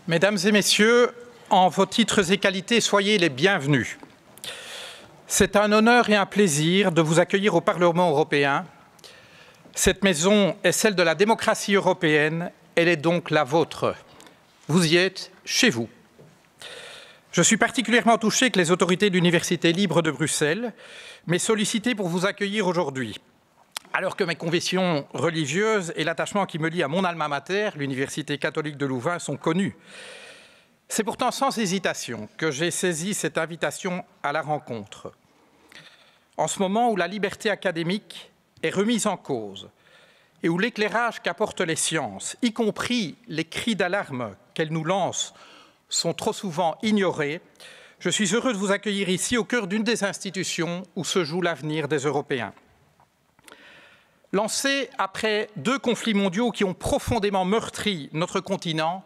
Mesdames et messieurs, en vos titres et qualités, soyez les bienvenus. C'est un honneur et un plaisir de vous accueillir au Parlement européen. Cette maison est celle de la démocratie européenne, elle est donc la vôtre. Vous y êtes chez vous. Je suis particulièrement touché que les autorités de l'Université libre de Bruxelles m'aient sollicité pour vous accueillir aujourd'hui. Alors que mes convictions religieuses et l'attachement qui me lie à mon alma mater, l'Université catholique de Louvain, sont connus. C'est pourtant sans hésitation que j'ai saisi cette invitation à la rencontre. En ce moment où la liberté académique est remise en cause et où l'éclairage qu'apportent les sciences, y compris les cris d'alarme qu'elles nous lancent, sont trop souvent ignorés, je suis heureux de vous accueillir ici au cœur d'une des institutions où se joue l'avenir des Européens. Lancé après 2 conflits mondiaux qui ont profondément meurtri notre continent,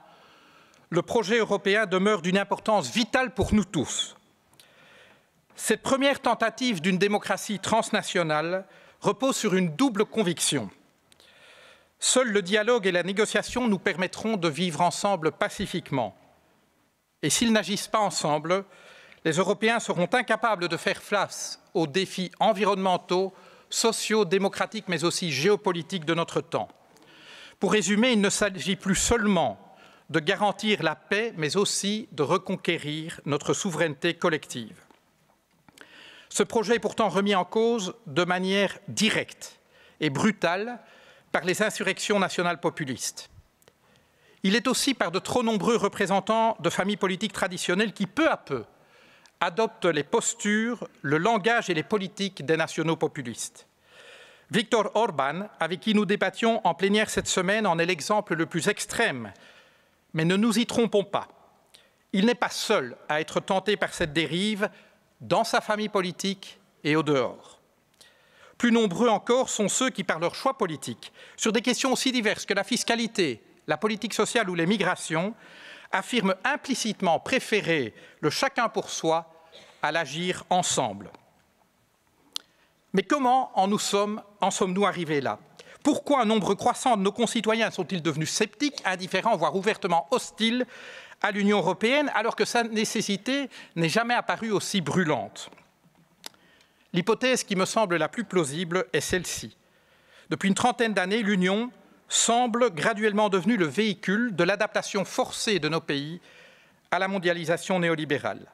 le projet européen demeure d'une importance vitale pour nous tous. Cette première tentative d'une démocratie transnationale repose sur une double conviction. Seul le dialogue et la négociation nous permettront de vivre ensemble pacifiquement. Et s'ils n'agissent pas ensemble, les Européens seront incapables de faire face aux défis environnementaux, sociaux, démocratiques, mais aussi géopolitiques de notre temps. Pour résumer, il ne s'agit plus seulement de garantir la paix, mais aussi de reconquérir notre souveraineté collective. Ce projet est pourtant remis en cause de manière directe et brutale par les insurrections nationales populistes. Il est aussi par de trop nombreux représentants de familles politiques traditionnelles qui, peu à peu, adoptent les postures, le langage et les politiques des nationaux populistes. Viktor Orban, avec qui nous débattions en plénière cette semaine, en est l'exemple le plus extrême. Mais ne nous y trompons pas. Il n'est pas seul à être tenté par cette dérive dans sa famille politique et au dehors. Plus nombreux encore sont ceux qui, par leurs choix politiques, sur des questions aussi diverses que la fiscalité, la politique sociale ou les migrations, affirment implicitement préférer le chacun pour soi à l'agir ensemble. Mais comment en sommes-nous arrivés là? Pourquoi un nombre croissant de nos concitoyens sont-ils devenus sceptiques, indifférents, voire ouvertement hostiles à l'Union européenne, alors que sa nécessité n'est jamais apparue aussi brûlante? L'hypothèse qui me semble la plus plausible est celle-ci. Depuis une trentaine d'années, l'Union semble graduellement devenue le véhicule de l'adaptation forcée de nos pays à la mondialisation néolibérale.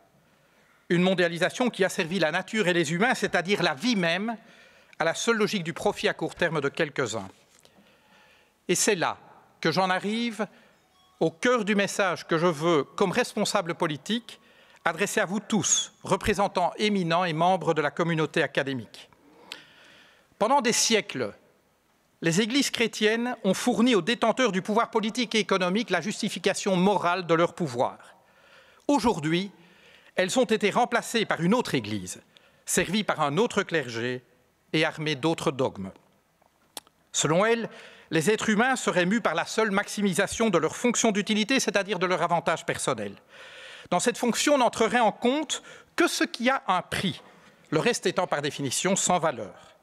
Une mondialisation qui a servi la nature et les humains, c'est-à-dire la vie même, à la seule logique du profit à court terme de quelques-uns. Et c'est là que j'en arrive au cœur du message que je veux, comme responsable politique, adresser à vous tous, représentants éminents et membres de la communauté académique. Pendant des siècles, les églises chrétiennes ont fourni aux détenteurs du pouvoir politique et économique la justification morale de leur pouvoir. Aujourd'hui, elles ont été remplacées par une autre église, servie par un autre clergé et armée d'autres dogmes. Selon elles, les êtres humains seraient mus par la seule maximisation de leur fonction d'utilité, c'est-à-dire de leur avantage personnel. Dans cette fonction n'entrerait en compte que ce qui a un prix, le reste étant par définition sans valeur.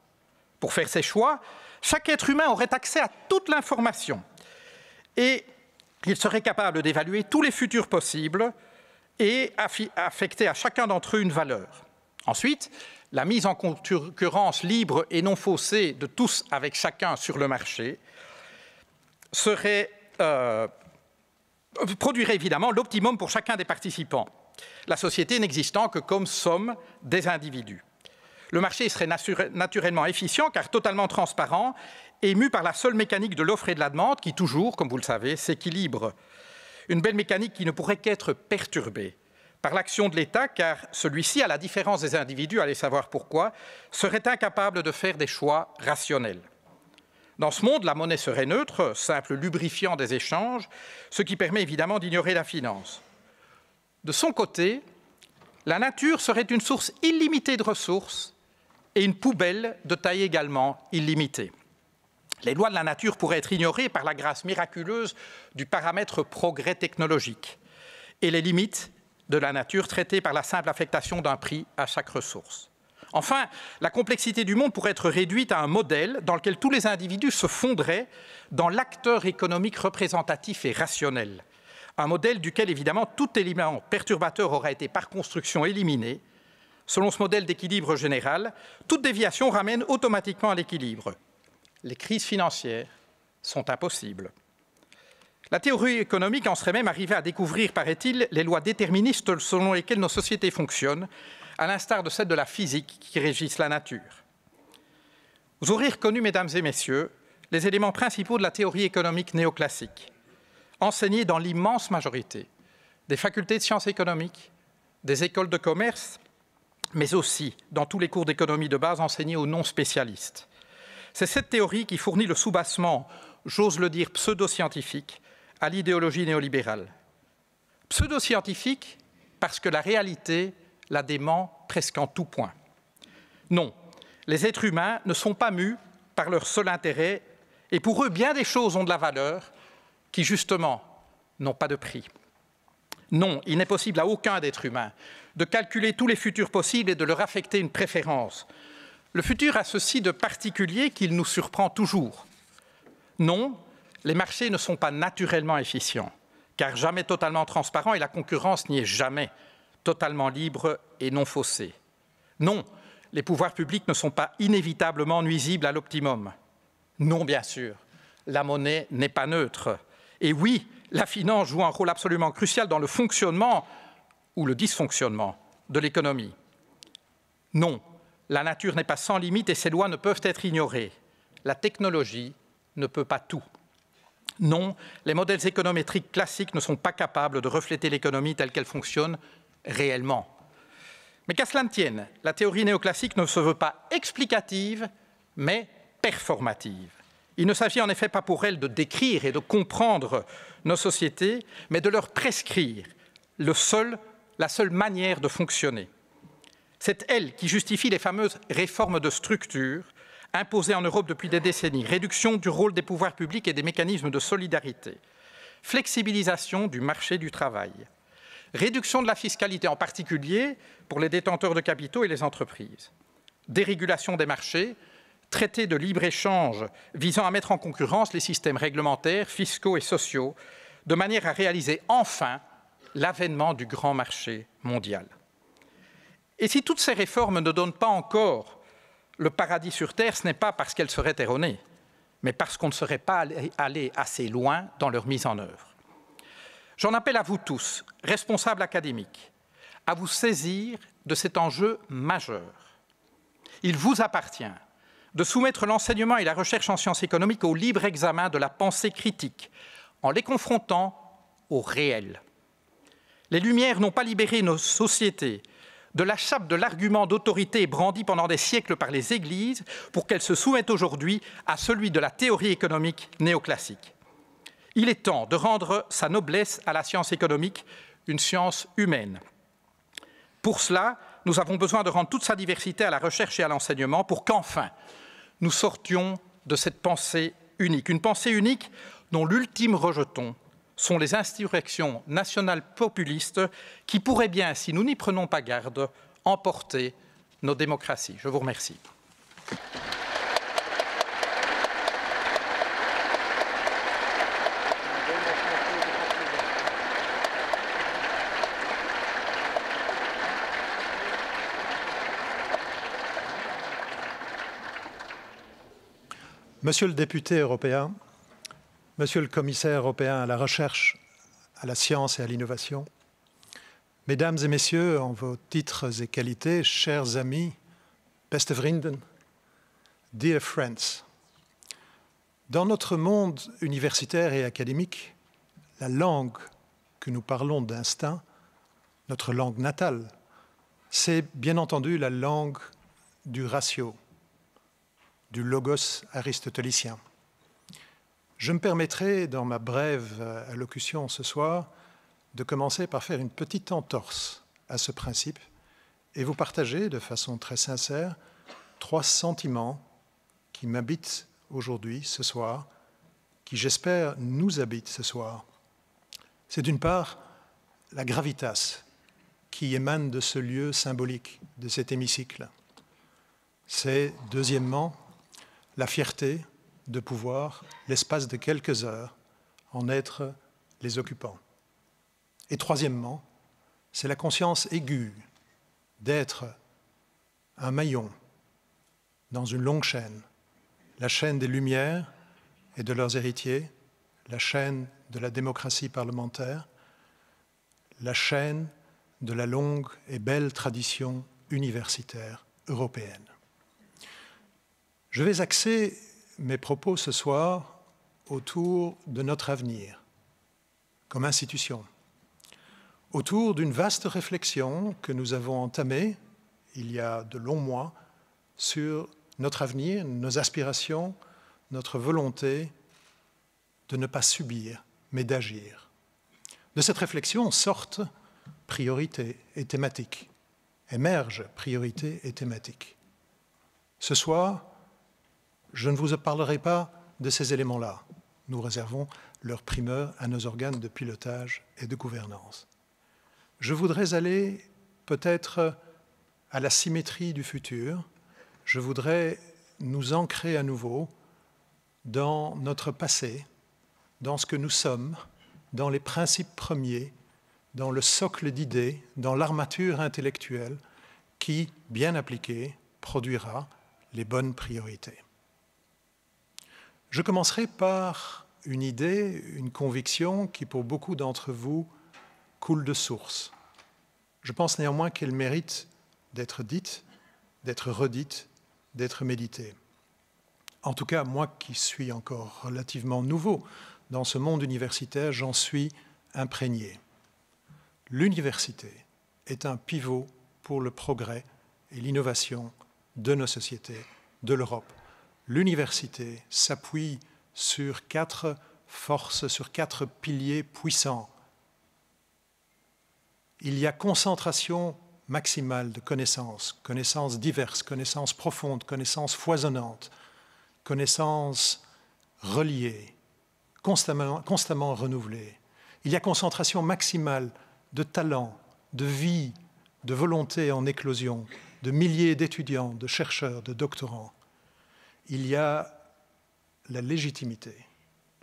Pour faire ses choix, chaque être humain aurait accès à toute l'information et il serait capable d'évaluer tous les futurs possibles et affecter à chacun d'entre eux une valeur. Ensuite, la mise en concurrence libre et non faussée de tous avec chacun sur le marché produirait évidemment l'optimum pour chacun des participants, la société n'existant que comme somme des individus. Le marché serait naturellement efficient car totalement transparent et mu par la seule mécanique de l'offre et de la demande qui toujours, comme vous le savez, s'équilibre. Une belle mécanique qui ne pourrait qu'être perturbée par l'action de l'État car celui-ci, à la différence des individus, allez savoir pourquoi, serait incapable de faire des choix rationnels. Dans ce monde, la monnaie serait neutre, simple lubrifiant des échanges, ce qui permet évidemment d'ignorer la finance. De son côté, la nature serait une source illimitée de ressources et une poubelle de taille également illimitée. Les lois de la nature pourraient être ignorées par la grâce miraculeuse du paramètre progrès technologique et les limites de la nature traitées par la simple affectation d'un prix à chaque ressource. Enfin, la complexité du monde pourrait être réduite à un modèle dans lequel tous les individus se fondraient dans l'acteur économique représentatif et rationnel. Un modèle duquel, évidemment, tout élément perturbateur aurait été par construction éliminé. Selon ce modèle d'équilibre général, toute déviation ramène automatiquement à l'équilibre. Les crises financières sont impossibles. La théorie économique en serait même arrivée à découvrir, paraît-il, les lois déterministes selon lesquelles nos sociétés fonctionnent, à l'instar de celles de la physique qui régissent la nature. Vous aurez reconnu, mesdames et messieurs, les éléments principaux de la théorie économique néoclassique, enseignée dans l'immense majorité des facultés de sciences économiques, des écoles de commerce, mais aussi dans tous les cours d'économie de base enseignés aux non-spécialistes. C'est cette théorie qui fournit le soubassement, j'ose le dire, pseudo-scientifique, à l'idéologie néolibérale. Pseudo-scientifique parce que la réalité la dément presque en tout point. Non, les êtres humains ne sont pas mus par leur seul intérêt et pour eux, bien des choses ont de la valeur qui, justement, n'ont pas de prix. Non, il n'est possible à aucun d'être humain de calculer tous les futurs possibles et de leur affecter une préférence. Le futur a ceci de particulier qu'il nous surprend toujours. Non, les marchés ne sont pas naturellement efficients, car jamais totalement transparents et la concurrence n'y est jamais totalement libre et non faussée. Non, les pouvoirs publics ne sont pas inévitablement nuisibles à l'optimum. Non, bien sûr, la monnaie n'est pas neutre. Et oui, la finance joue un rôle absolument crucial dans le fonctionnement ou le dysfonctionnement de l'économie. Non, la nature n'est pas sans limite et ses lois ne peuvent être ignorées. La technologie ne peut pas tout. Non, les modèles économétriques classiques ne sont pas capables de refléter l'économie telle qu'elle fonctionne réellement. Mais qu'à cela ne tienne, la théorie néoclassique ne se veut pas explicative, mais performative. Il ne s'agit en effet pas pour elle de décrire et de comprendre nos sociétés, mais de leur prescrire la seule manière de fonctionner. C'est elle qui justifie les fameuses réformes de structure imposées en Europe depuis des décennies, réduction du rôle des pouvoirs publics et des mécanismes de solidarité, flexibilisation du marché du travail, réduction de la fiscalité, en particulier pour les détenteurs de capitaux et les entreprises, dérégulation des marchés, traité de libre-échange visant à mettre en concurrence les systèmes réglementaires, fiscaux et sociaux, de manière à réaliser enfin l'avènement du grand marché mondial. Et si toutes ces réformes ne donnent pas encore le paradis sur Terre, ce n'est pas parce qu'elles seraient erronées, mais parce qu'on ne serait pas allé assez loin dans leur mise en œuvre. J'en appelle à vous tous, responsables académiques, à vous saisir de cet enjeu majeur. Il vous appartient de soumettre l'enseignement et la recherche en sciences économiques au libre examen de la pensée critique, en les confrontant au réel. Les Lumières n'ont pas libéré nos sociétés de la chape de l'argument d'autorité brandi pendant des siècles par les Églises pour qu'elles se soumettent aujourd'hui à celui de la théorie économique néoclassique. Il est temps de rendre sa noblesse à la science économique, une science humaine. Pour cela, nous avons besoin de rendre toute sa diversité à la recherche et à l'enseignement pour qu'enfin nous sortions de cette pensée unique. Une pensée unique dont l'ultime rejeton sont les insurrections nationales populistes qui pourraient bien, si nous n'y prenons pas garde, emporter nos démocraties. Je vous remercie. Monsieur le député européen, Monsieur le commissaire européen à la recherche, à la science et à l'innovation, Mesdames et Messieurs, en vos titres et qualités, chers amis, beste vrienden, dear friends, dans notre monde universitaire et académique, la langue que nous parlons d'instinct, notre langue natale, c'est bien entendu la langue du ratio, du logos aristotélicien. Je me permettrai, dans ma brève allocution ce soir, de commencer par faire une petite entorse à ce principe et vous partager de façon très sincère 3 sentiments qui m'habitent aujourd'hui, ce soir, qui j'espère nous habitent ce soir. C'est d'une part la gravitas qui émane de ce lieu symbolique, de cet hémicycle. C'est deuxièmement la fierté de pouvoir, l'espace de quelques heures, en être les occupants. Et troisièmement, c'est la conscience aiguë d'être un maillon dans une longue chaîne, la chaîne des Lumières et de leurs héritiers, la chaîne de la démocratie parlementaire, la chaîne de la longue et belle tradition universitaire européenne. Je vais axer mes propos ce soir autour de notre avenir comme institution, autour d'une vaste réflexion que nous avons entamée il y a de longs mois sur notre avenir, nos aspirations, notre volonté de ne pas subir, mais d'agir. De cette réflexion sortent priorités et thématiques, émergent priorités et thématiques. Ce soir, je ne vous parlerai pas de ces éléments-là. Nous réservons leur primeur à nos organes de pilotage et de gouvernance. Je voudrais aller peut-être à la symétrie du futur. Je voudrais nous ancrer à nouveau dans notre passé, dans ce que nous sommes, dans les principes premiers, dans le socle d'idées, dans l'armature intellectuelle qui, bien appliquée, produira les bonnes priorités. Je commencerai par une idée, une conviction qui, pour beaucoup d'entre vous, coule de source. Je pense néanmoins qu'elle mérite d'être dite, d'être redite, d'être méditée. En tout cas, moi qui suis encore relativement nouveau dans ce monde universitaire, j'en suis imprégné. L'université est un pivot pour le progrès et l'innovation de nos sociétés, de l'Europe. L'université s'appuie sur 4 forces, sur 4 piliers puissants. Il y a concentration maximale de connaissances, connaissances diverses, connaissances profondes, connaissances foisonnantes, connaissances reliées, constamment renouvelées. Il y a concentration maximale de talents, de vie, de volonté en éclosion, de milliers d'étudiants, de chercheurs, de doctorants. Il y a la légitimité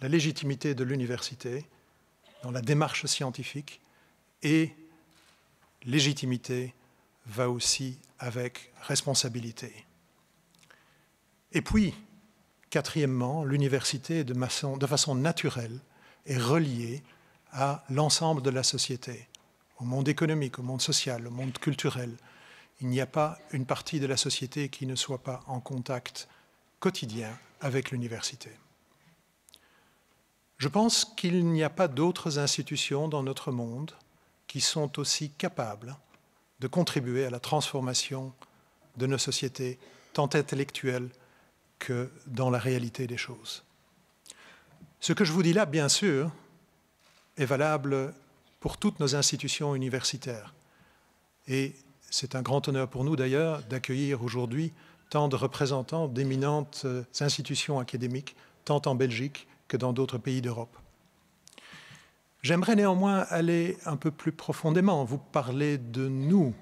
de l'université dans la démarche scientifique, et légitimité va aussi avec responsabilité. Et puis, quatrièmement, l'université de façon naturelle est reliée à l'ensemble de la société, au monde économique, au monde social, au monde culturel. Il n'y a pas une partie de la société qui ne soit pas en contact quotidien avec l'université. Je pense qu'il n'y a pas d'autres institutions dans notre monde qui sont aussi capables de contribuer à la transformation de nos sociétés, tant intellectuelles que dans la réalité des choses. Ce que je vous dis là, bien sûr, est valable pour toutes nos institutions universitaires. Et c'est un grand honneur pour nous, d'ailleurs, d'accueillir aujourd'hui tant de représentants d'éminentes institutions académiques, tant en Belgique que dans d'autres pays d'Europe. J'aimerais néanmoins aller un peu plus profondément, vous parler de nous,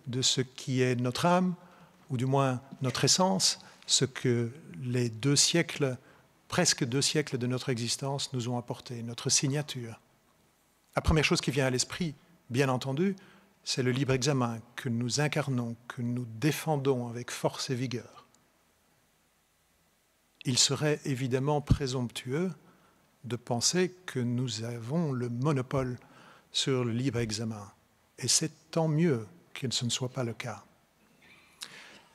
de ce qui est notre âme, ou du moins notre essence, ce que les presque 2 siècles de notre existence nous ont apporté, notre signature. La première chose qui vient à l'esprit, bien entendu, c'est le libre examen que nous incarnons, que nous défendons avec force et vigueur. Il serait évidemment présomptueux de penser que nous avons le monopole sur le libre examen. Et c'est tant mieux que ce ne soit pas le cas.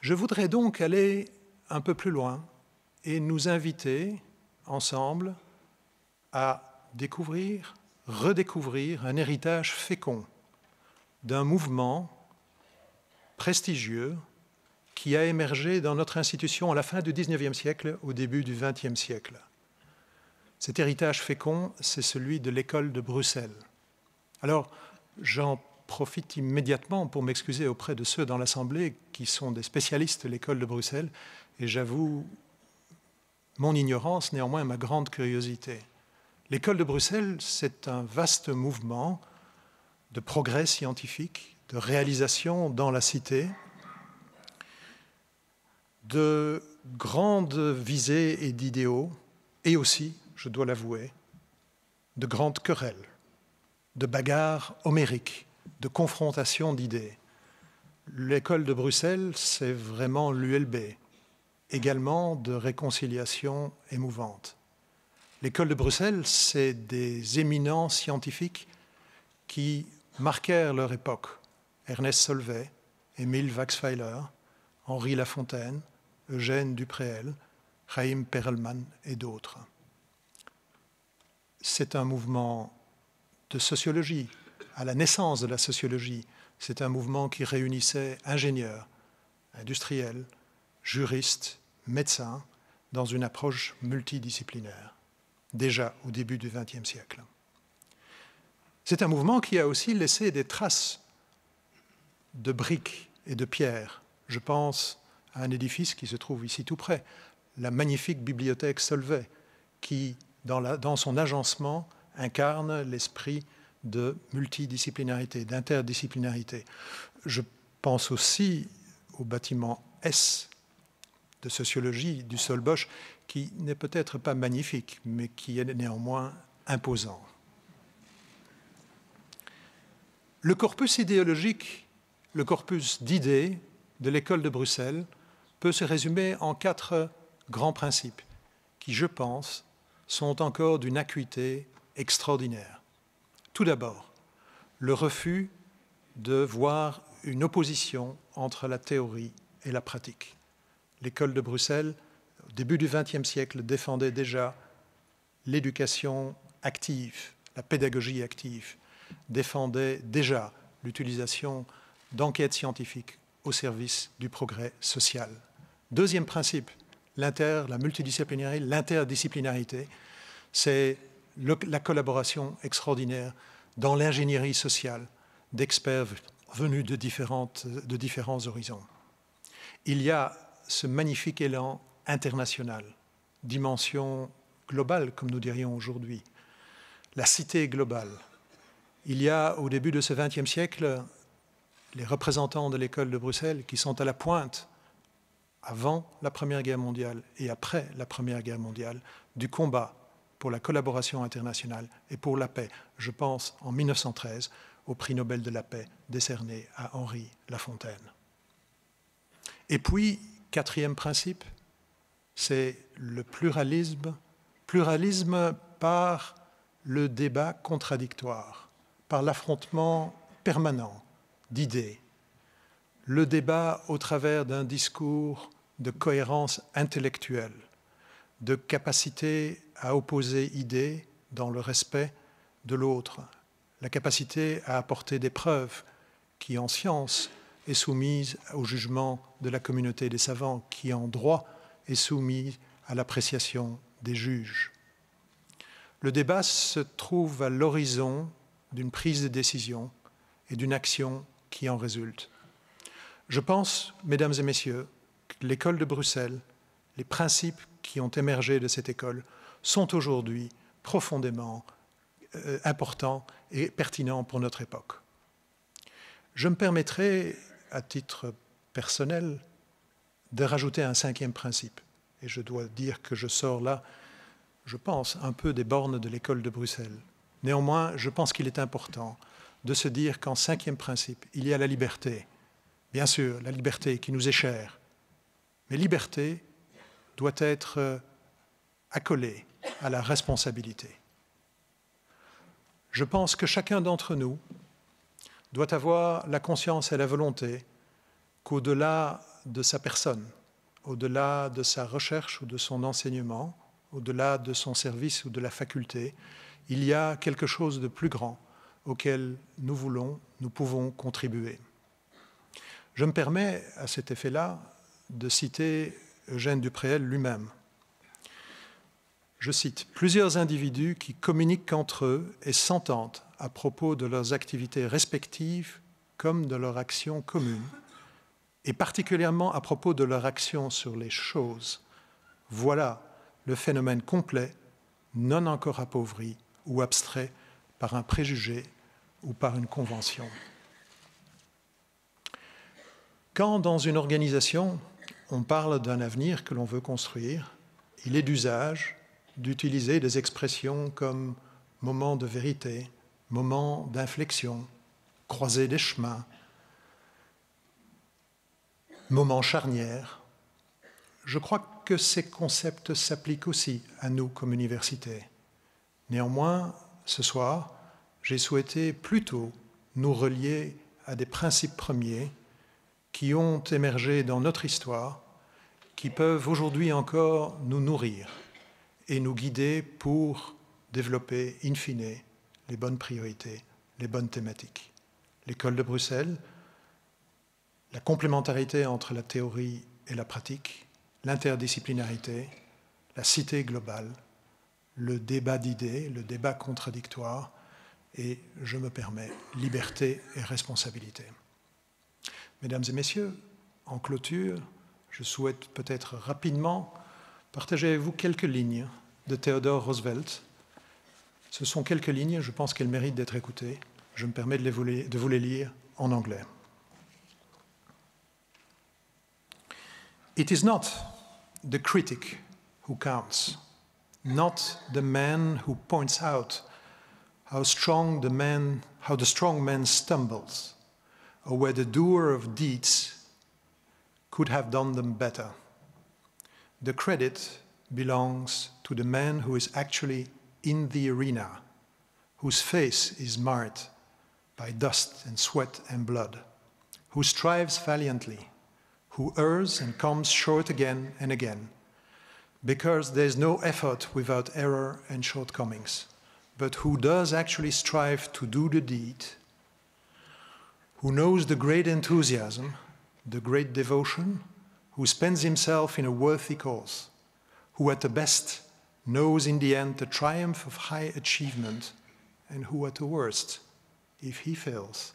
Je voudrais donc aller un peu plus loin et nous inviter ensemble à découvrir, redécouvrir un héritage fécond d'un mouvement prestigieux qui a émergé dans notre institution à la fin du XIXe siècle, au début du XXe siècle. Cet héritage fécond, c'est celui de l'école de Bruxelles. Alors, j'en profite immédiatement pour m'excuser auprès de ceux dans l'Assemblée qui sont des spécialistes de l'école de Bruxelles, et j'avoue mon ignorance, néanmoins ma grande curiosité. L'école de Bruxelles, c'est un vaste mouvement de progrès scientifique, de réalisation dans la cité, de grandes visées et d'idéaux, et aussi, je dois l'avouer, de grandes querelles, de bagarres homériques, de confrontations d'idées. L'école de Bruxelles, c'est vraiment l'ULB, également de réconciliation émouvante. L'école de Bruxelles, c'est des éminents scientifiques qui marquèrent leur époque. Ernest Solvay, Émile Waxweiler, Henri Lafontaine, Eugène Dupréel, Chaim Perelman et d'autres. C'est un mouvement de sociologie. À la naissance de la sociologie, c'est un mouvement qui réunissait ingénieurs, industriels, juristes, médecins, dans une approche multidisciplinaire, déjà au début du XXe siècle. C'est un mouvement qui a aussi laissé des traces de briques et de pierres. Je pense à un édifice qui se trouve ici tout près, la magnifique bibliothèque Solvay, qui, dans son agencement, incarne l'esprit de multidisciplinarité, d'interdisciplinarité. Je pense aussi au bâtiment S de sociologie du Soll-Bosch, qui n'est peut-être pas magnifique, mais qui est néanmoins imposant. Le corpus idéologique, le corpus d'idées de l'école de Bruxelles peut se résumer en 4 grands principes qui, je pense, sont encore d'une acuité extraordinaire. Tout d'abord, le refus de voir une opposition entre la théorie et la pratique. L'école de Bruxelles, au début du XXe siècle, défendait déjà l'éducation active, la pédagogie active, défendait déjà l'utilisation d'enquêtes scientifiques au service du progrès social. Deuxième principe, la multidisciplinarité, l'interdisciplinarité, c'est la collaboration extraordinaire dans l'ingénierie sociale d'experts venus de différents horizons. Il y a ce magnifique élan international, dimension globale, comme nous dirions aujourd'hui, la cité globale. Il y a, au début de ce XXe siècle, les représentants de l'école de Bruxelles qui sont à la pointe, avant la Première Guerre mondiale et après la Première Guerre mondiale, du combat pour la collaboration internationale et pour la paix. Je pense, en 1913, au prix Nobel de la paix décerné à Henri Lafontaine. Et puis, 4e principe, c'est le pluralisme. Pluralisme par le débat contradictoire, par l'affrontement permanent d'idées, le débat au travers d'un discours de cohérence intellectuelle, de capacité à opposer idées dans le respect de l'autre, la capacité à apporter des preuves qui, en science, est soumise au jugement de la communauté des savants, qui, en droit, est soumise à l'appréciation des juges. Le débat se trouve à l'horizon d'une prise de décision et d'une action qui en résulte. Je pense, mesdames et messieurs, que l'école de Bruxelles, les principes qui ont émergé de cette école sont aujourd'hui profondément importants et pertinents pour notre époque. Je me permettrai, à titre personnel, de rajouter un 5e principe. Et je dois dire que je sors là, je pense, un peu des bornes de l'école de Bruxelles. Néanmoins, je pense qu'il est important de se dire qu'en 5e principe, il y a la liberté. Bien sûr, la liberté qui nous est chère. Mais liberté doit être accolée à la responsabilité. Je pense que chacun d'entre nous doit avoir la conscience et la volonté qu'au-delà de sa personne, au-delà de sa recherche ou de son enseignement, au-delà de son service ou de la faculté, il y a quelque chose de plus grand auquel nous pouvons contribuer. Je me permets, à cet effet-là, de citer Eugène Dupréel lui-même. Je cite « Plusieurs individus qui communiquent entre eux et s'entendent à propos de leurs activités respectives comme de leur action commune, et particulièrement à propos de leur action sur les choses. Voilà le phénomène complet, non encore appauvri ou abstrait par un préjugé ou par une convention. » Quand, dans une organisation, on parle d'un avenir que l'on veut construire, il est d'usage d'utiliser des expressions comme « moment de vérité », « moment d'inflexion »,« croisée des chemins »,« moment charnière ». Je crois que ces concepts s'appliquent aussi à nous comme université. Néanmoins, ce soir, j'ai souhaité plutôt nous relier à des principes premiers qui ont émergé dans notre histoire, qui peuvent aujourd'hui encore nous nourrir et nous guider pour développer, in fine, les bonnes priorités, les bonnes thématiques. L'école de Bruxelles, la complémentarité entre la théorie et la pratique, l'interdisciplinarité, la cité globale, le débat d'idées, le débat contradictoire et, je me permets, liberté et responsabilité. Mesdames et messieurs, en clôture, je souhaite peut-être rapidement partager avec vous quelques lignes de Theodore Roosevelt. Ce sont quelques lignes, je pense qu'elles méritent d'être écoutées. Je me permets de vous les lire en anglais. It is not the critic who counts, not the man who points out how the strong man stumbles, or where the doer of deeds could have done them better. The credit belongs to the man who is actually in the arena, whose face is marred by dust and sweat and blood, who strives valiantly, who errs and comes short again and again, because there is no effort without error and shortcomings, but who does actually strive to do the deed, who knows the great enthusiasm, the great devotion, who spends himself in a worthy cause, who at the best knows in the end the triumph of high achievement, and who at the worst, if he fails,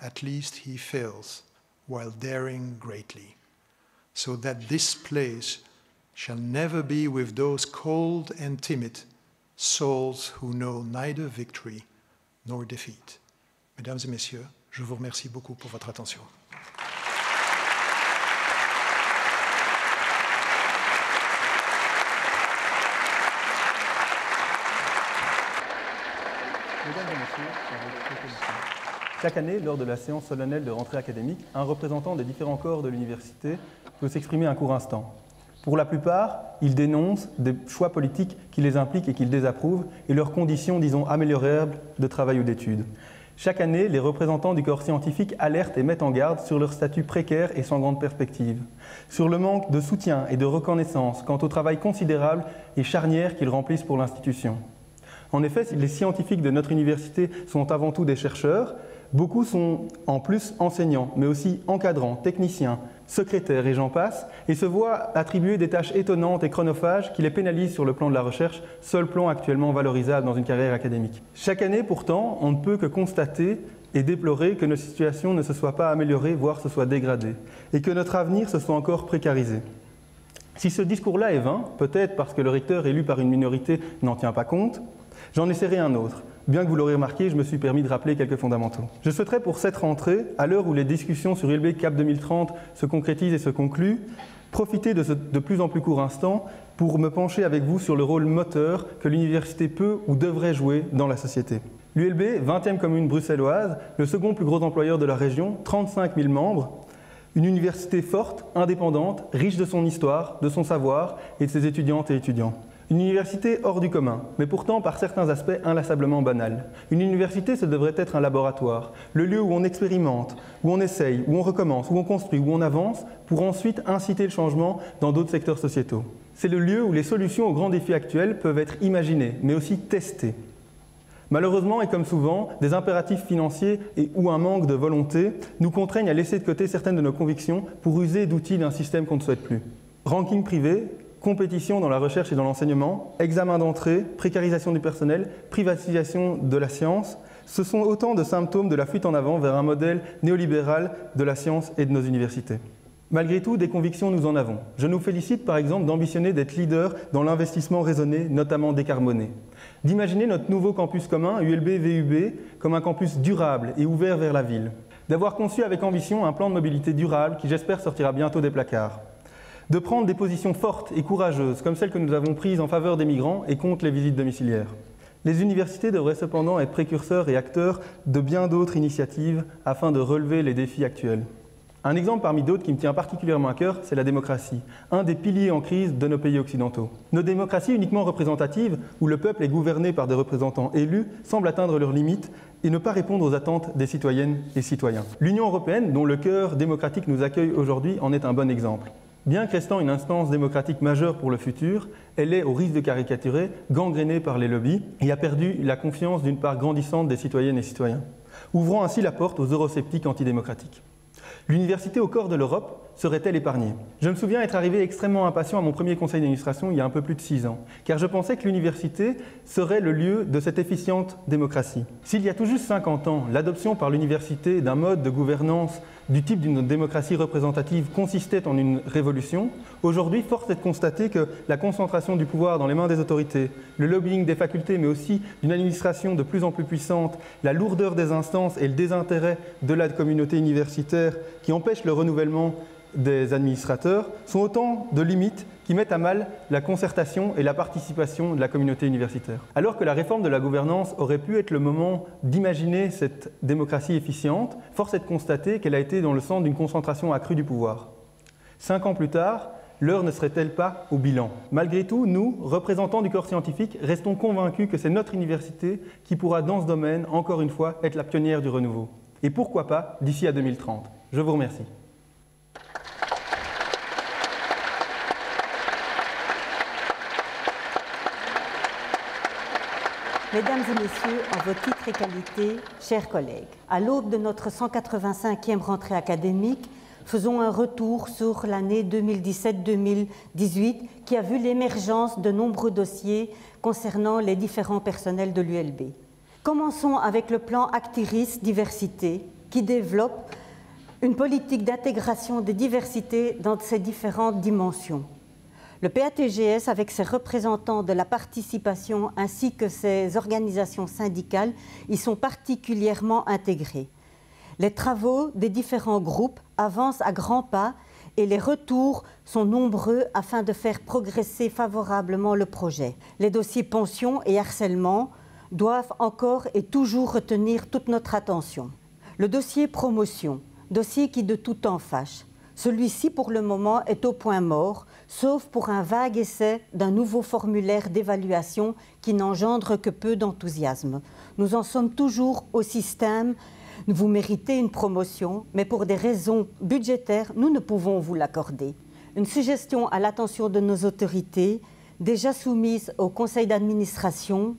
at least he fails while daring greatly, so that this place shall never be with those cold and timid souls who know neither victory nor defeat. Mesdames et messieurs, je vous remercie beaucoup pour votre attention. Mesdames et messieurs, chaque année, lors de la séance solennelle de rentrée académique, un représentant des différents corps de l'université peut s'exprimer un court instant. Pour la plupart, ils dénoncent des choix politiques qui les impliquent et qu'ils désapprouvent et leurs conditions, disons, améliorables de travail ou d'études. Chaque année, les représentants du corps scientifique alertent et mettent en garde sur leur statut précaire et sans grande perspective, sur le manque de soutien et de reconnaissance quant au travail considérable et charnière qu'ils remplissent pour l'institution. En effet, si les scientifiques de notre université sont avant tout des chercheurs, beaucoup sont en plus enseignants, mais aussi encadrants, techniciens, secrétaires et j'en passe, et se voient attribuer des tâches étonnantes et chronophages qui les pénalisent sur le plan de la recherche, seul plan actuellement valorisable dans une carrière académique. Chaque année, pourtant, on ne peut que constater et déplorer que nos situations ne se soient pas améliorées, voire se soient dégradées, et que notre avenir se soit encore précarisé. Si ce discours-là est vain, peut-être parce que le recteur élu par une minorité n'en tient pas compte, j'en essaierai un autre. Bien que vous l'aurez remarqué, je me suis permis de rappeler quelques fondamentaux. Je souhaiterais pour cette rentrée, à l'heure où les discussions sur ULB Cap 2030 se concrétisent et se concluent, profiter de ce de plus en plus court instant pour me pencher avec vous sur le rôle moteur que l'université peut ou devrait jouer dans la société. L'ULB, 20e commune bruxelloise, le second plus gros employeur de la région, 35 000 membres, une université forte, indépendante, riche de son histoire, de son savoir et de ses étudiantes et étudiants. Une université hors du commun, mais pourtant par certains aspects inlassablement banale. Une université, ce devrait être un laboratoire, le lieu où on expérimente, où on essaye, où on recommence, où on construit, où on avance, pour ensuite inciter le changement dans d'autres secteurs sociétaux. C'est le lieu où les solutions aux grands défis actuels peuvent être imaginées, mais aussi testées. Malheureusement, et comme souvent, des impératifs financiers ou un manque de volonté nous contraignent à laisser de côté certaines de nos convictions pour user d'outils d'un système qu'on ne souhaite plus. Ranking privé, compétition dans la recherche et dans l'enseignement, examen d'entrée, précarisation du personnel, privatisation de la science, ce sont autant de symptômes de la fuite en avant vers un modèle néolibéral de la science et de nos universités. Malgré tout, des convictions, nous en avons. Je nous félicite par exemple d'ambitionner d'être leader dans l'investissement raisonné, notamment décarboné. D'imaginer notre nouveau campus commun, ULB-VUB, comme un campus durable et ouvert vers la ville. D'avoir conçu avec ambition un plan de mobilité durable qui, j'espère, sortira bientôt des placards. De prendre des positions fortes et courageuses, comme celles que nous avons prises en faveur des migrants et contre les visites domiciliaires. Les universités devraient cependant être précurseurs et acteurs de bien d'autres initiatives afin de relever les défis actuels. Un exemple parmi d'autres qui me tient particulièrement à cœur, c'est la démocratie, un des piliers en crise de nos pays occidentaux. Nos démocraties uniquement représentatives, où le peuple est gouverné par des représentants élus, semblent atteindre leurs limites et ne pas répondre aux attentes des citoyennes et citoyens. L'Union européenne, dont le cœur démocratique nous accueille aujourd'hui, en est un bon exemple. Bien que restant une instance démocratique majeure pour le futur, elle est, au risque de caricaturer, gangrénée par les lobbies et a perdu la confiance d'une part grandissante des citoyennes et citoyens, ouvrant ainsi la porte aux eurosceptiques antidémocratiques. L'université au cœur de l'Europe serait-elle épargnée? Je me souviens être arrivé extrêmement impatient à mon premier conseil d'administration il y a un peu plus de 6 ans, car je pensais que l'université serait le lieu de cette efficiente démocratie. S'il y a tout juste 50 ans, l'adoption par l'université d'un mode de gouvernance du type d'une démocratie représentative consistait en une révolution, aujourd'hui, force est de constater que la concentration du pouvoir dans les mains des autorités, le lobbying des facultés, mais aussi d'une administration de plus en plus puissante, la lourdeur des instances et le désintérêt de la communauté universitaire qui empêchent le renouvellement des administrateurs sont autant de limites qui mettent à mal la concertation et la participation de la communauté universitaire. Alors que la réforme de la gouvernance aurait pu être le moment d'imaginer cette démocratie efficiente, force est de constater qu'elle a été dans le centre d'une concentration accrue du pouvoir. 5 ans plus tard, l'heure ne serait-elle pas au bilan? Malgré tout, nous, représentants du corps scientifique, restons convaincus que c'est notre université qui pourra, dans ce domaine, encore une fois, être la pionnière du renouveau. Et pourquoi pas d'ici à 2030. Je vous remercie. Mesdames et messieurs, en vos titres et qualités, chers collègues, à l'aube de notre 185e rentrée académique, faisons un retour sur l'année 2017-2018 qui a vu l'émergence de nombreux dossiers concernant les différents personnels de l'ULB. Commençons avec le plan Actiris Diversité qui développe une politique d'intégration des diversités dans ses différentes dimensions. Le PATGS, avec ses représentants de la participation ainsi que ses organisations syndicales, y sont particulièrement intégrés. Les travaux des différents groupes avancent à grands pas et les retours sont nombreux afin de faire progresser favorablement le projet. Les dossiers pension et harcèlement doivent encore et toujours retenir toute notre attention. Le dossier promotion, dossier qui de tout temps fâche. Celui-ci, pour le moment, est au point mort, sauf pour un vague essai d'un nouveau formulaire d'évaluation qui n'engendre que peu d'enthousiasme. Nous en sommes toujours au système. Vous méritez une promotion, mais pour des raisons budgétaires, nous ne pouvons vous l'accorder. Une suggestion à l'attention de nos autorités, déjà soumise au conseil d'administration,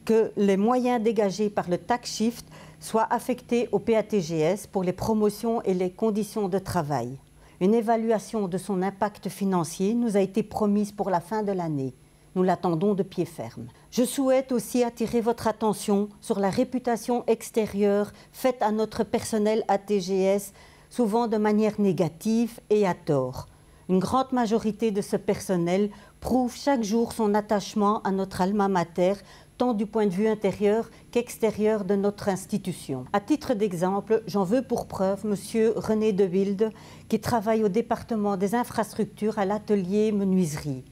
que les moyens dégagés par le tax shift soient affectés au PATGS pour les promotions et les conditions de travail. Une évaluation de son impact financier nous a été promise pour la fin de l'année. Nous l'attendons de pied ferme. Je souhaite aussi attirer votre attention sur la réputation extérieure faite à notre personnel ATGS, souvent de manière négative et à tort. Une grande majorité de ce personnel prouve chaque jour son attachement à notre alma mater, tant du point de vue intérieur qu'extérieur de notre institution. À titre d'exemple, j'en veux pour preuve M. René De Wilde, qui travaille au département des infrastructures à l'atelier menuiserie.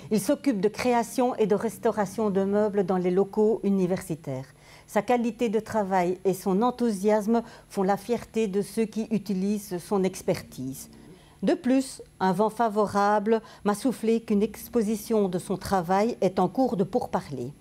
Il s'occupe de création et de restauration de meubles dans les locaux universitaires. Sa qualité de travail et son enthousiasme font la fierté de ceux qui utilisent son expertise. De plus, un vent favorable m'a soufflé qu'une exposition de son travail est en cours de pourparlers.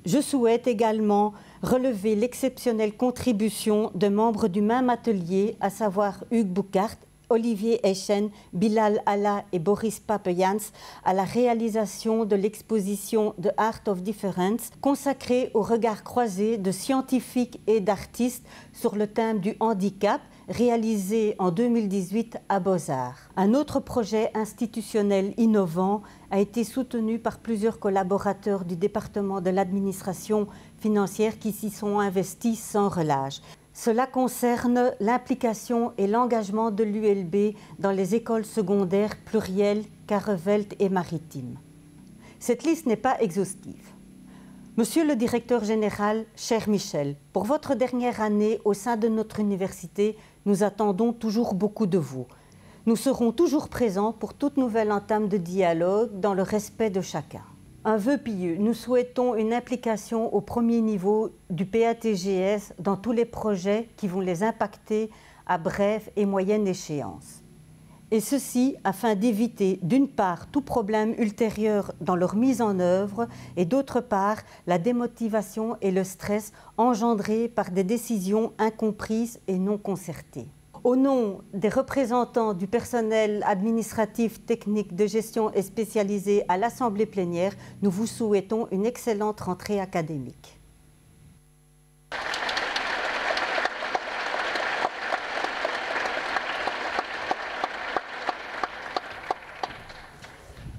Je souhaite également relever l'exceptionnelle contribution de membres du même atelier, à savoir Hugues Boucart, Olivier Eschen, Bilal Allah et Boris Papeyans, à la réalisation de l'exposition The Art of Difference, consacrée au regard croisé de scientifiques et d'artistes sur le thème du handicap, réalisée en 2018 à Beaux-Arts. Un autre projet institutionnel innovant a été soutenu par plusieurs collaborateurs du département de l'administration financière qui s'y sont investis sans relâche. Cela concerne l'implication et l'engagement de l'ULB dans les écoles secondaires plurielles, Careveltes et maritimes. Cette liste n'est pas exhaustive. Monsieur le directeur général, cher Michel, pour votre dernière année au sein de notre université, nous attendons toujours beaucoup de vous. Nous serons toujours présents pour toute nouvelle entame de dialogue dans le respect de chacun. Un vœu pieux, nous souhaitons une implication au premier niveau du PATGS dans tous les projets qui vont les impacter à brève et moyenne échéance. Et ceci afin d'éviter d'une part tout problème ultérieur dans leur mise en œuvre et d'autre part la démotivation et le stress engendrés par des décisions incomprises et non concertées. Au nom des représentants du personnel administratif, technique, de gestion et spécialisé à l'Assemblée plénière, nous vous souhaitons une excellente rentrée académique.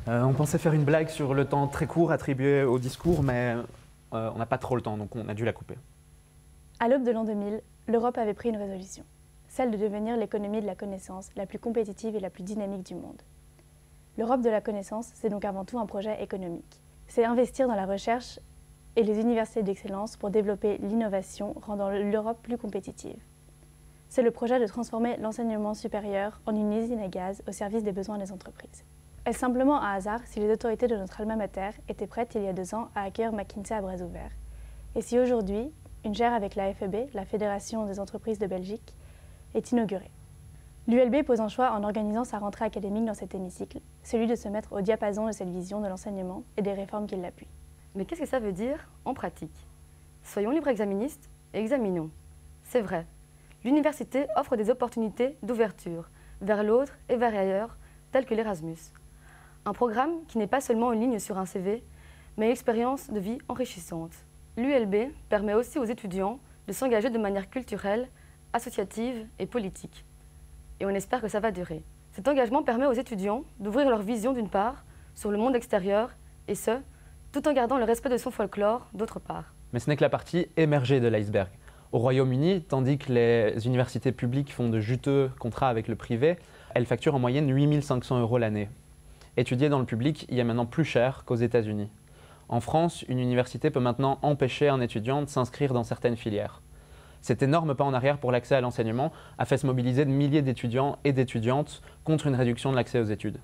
On pensait faire une blague sur le temps très court attribué au discours, mais on n'a pas trop le temps, donc on a dû la couper. À l'aube de l'an 2000, l'Europe avait pris une résolution, celle de devenir l'économie de la connaissance la plus compétitive et la plus dynamique du monde. L'Europe de la connaissance, c'est donc avant tout un projet économique. C'est investir dans la recherche et les universités d'excellence pour développer l'innovation, rendant l'Europe plus compétitive. C'est le projet de transformer l'enseignement supérieur en une usine à gaz au service des besoins des entreprises. Est-ce simplement un hasard si les autorités de notre alma mater étaient prêtes il y a 2 ans à accueillir McKinsey à bras ouverts? Et si aujourd'hui, une chaire avec la FEB, la Fédération des entreprises de Belgique, est inaugurée? L'ULB pose un choix en organisant sa rentrée académique dans cet hémicycle, celui de se mettre au diapason de cette vision de l'enseignement et des réformes qui l'appuient. Mais qu'est-ce que ça veut dire en pratique? Soyons libres exaministes et examinons. C'est vrai, l'université offre des opportunités d'ouverture vers l'autre et vers ailleurs, telles que l'Erasmus. Un programme qui n'est pas seulement une ligne sur un CV, mais une expérience de vie enrichissante. L'ULB permet aussi aux étudiants de s'engager de manière culturelle, associative et politique. Et on espère que ça va durer. Cet engagement permet aux étudiants d'ouvrir leur vision d'une part sur le monde extérieur, et ce, tout en gardant le respect de son folklore d'autre part. Mais ce n'est que la partie émergée de l'iceberg. Au Royaume-Uni, tandis que les universités publiques font de juteux contrats avec le privé, elles facturent en moyenne 8 500 € l'année. Étudier dans le public y est maintenant plus cher qu'aux États-Unis. En France, une université peut maintenant empêcher un étudiant de s'inscrire dans certaines filières. Cet énorme pas en arrière pour l'accès à l'enseignement a fait se mobiliser de milliers d'étudiants et d'étudiantes contre une réduction de l'accès aux études.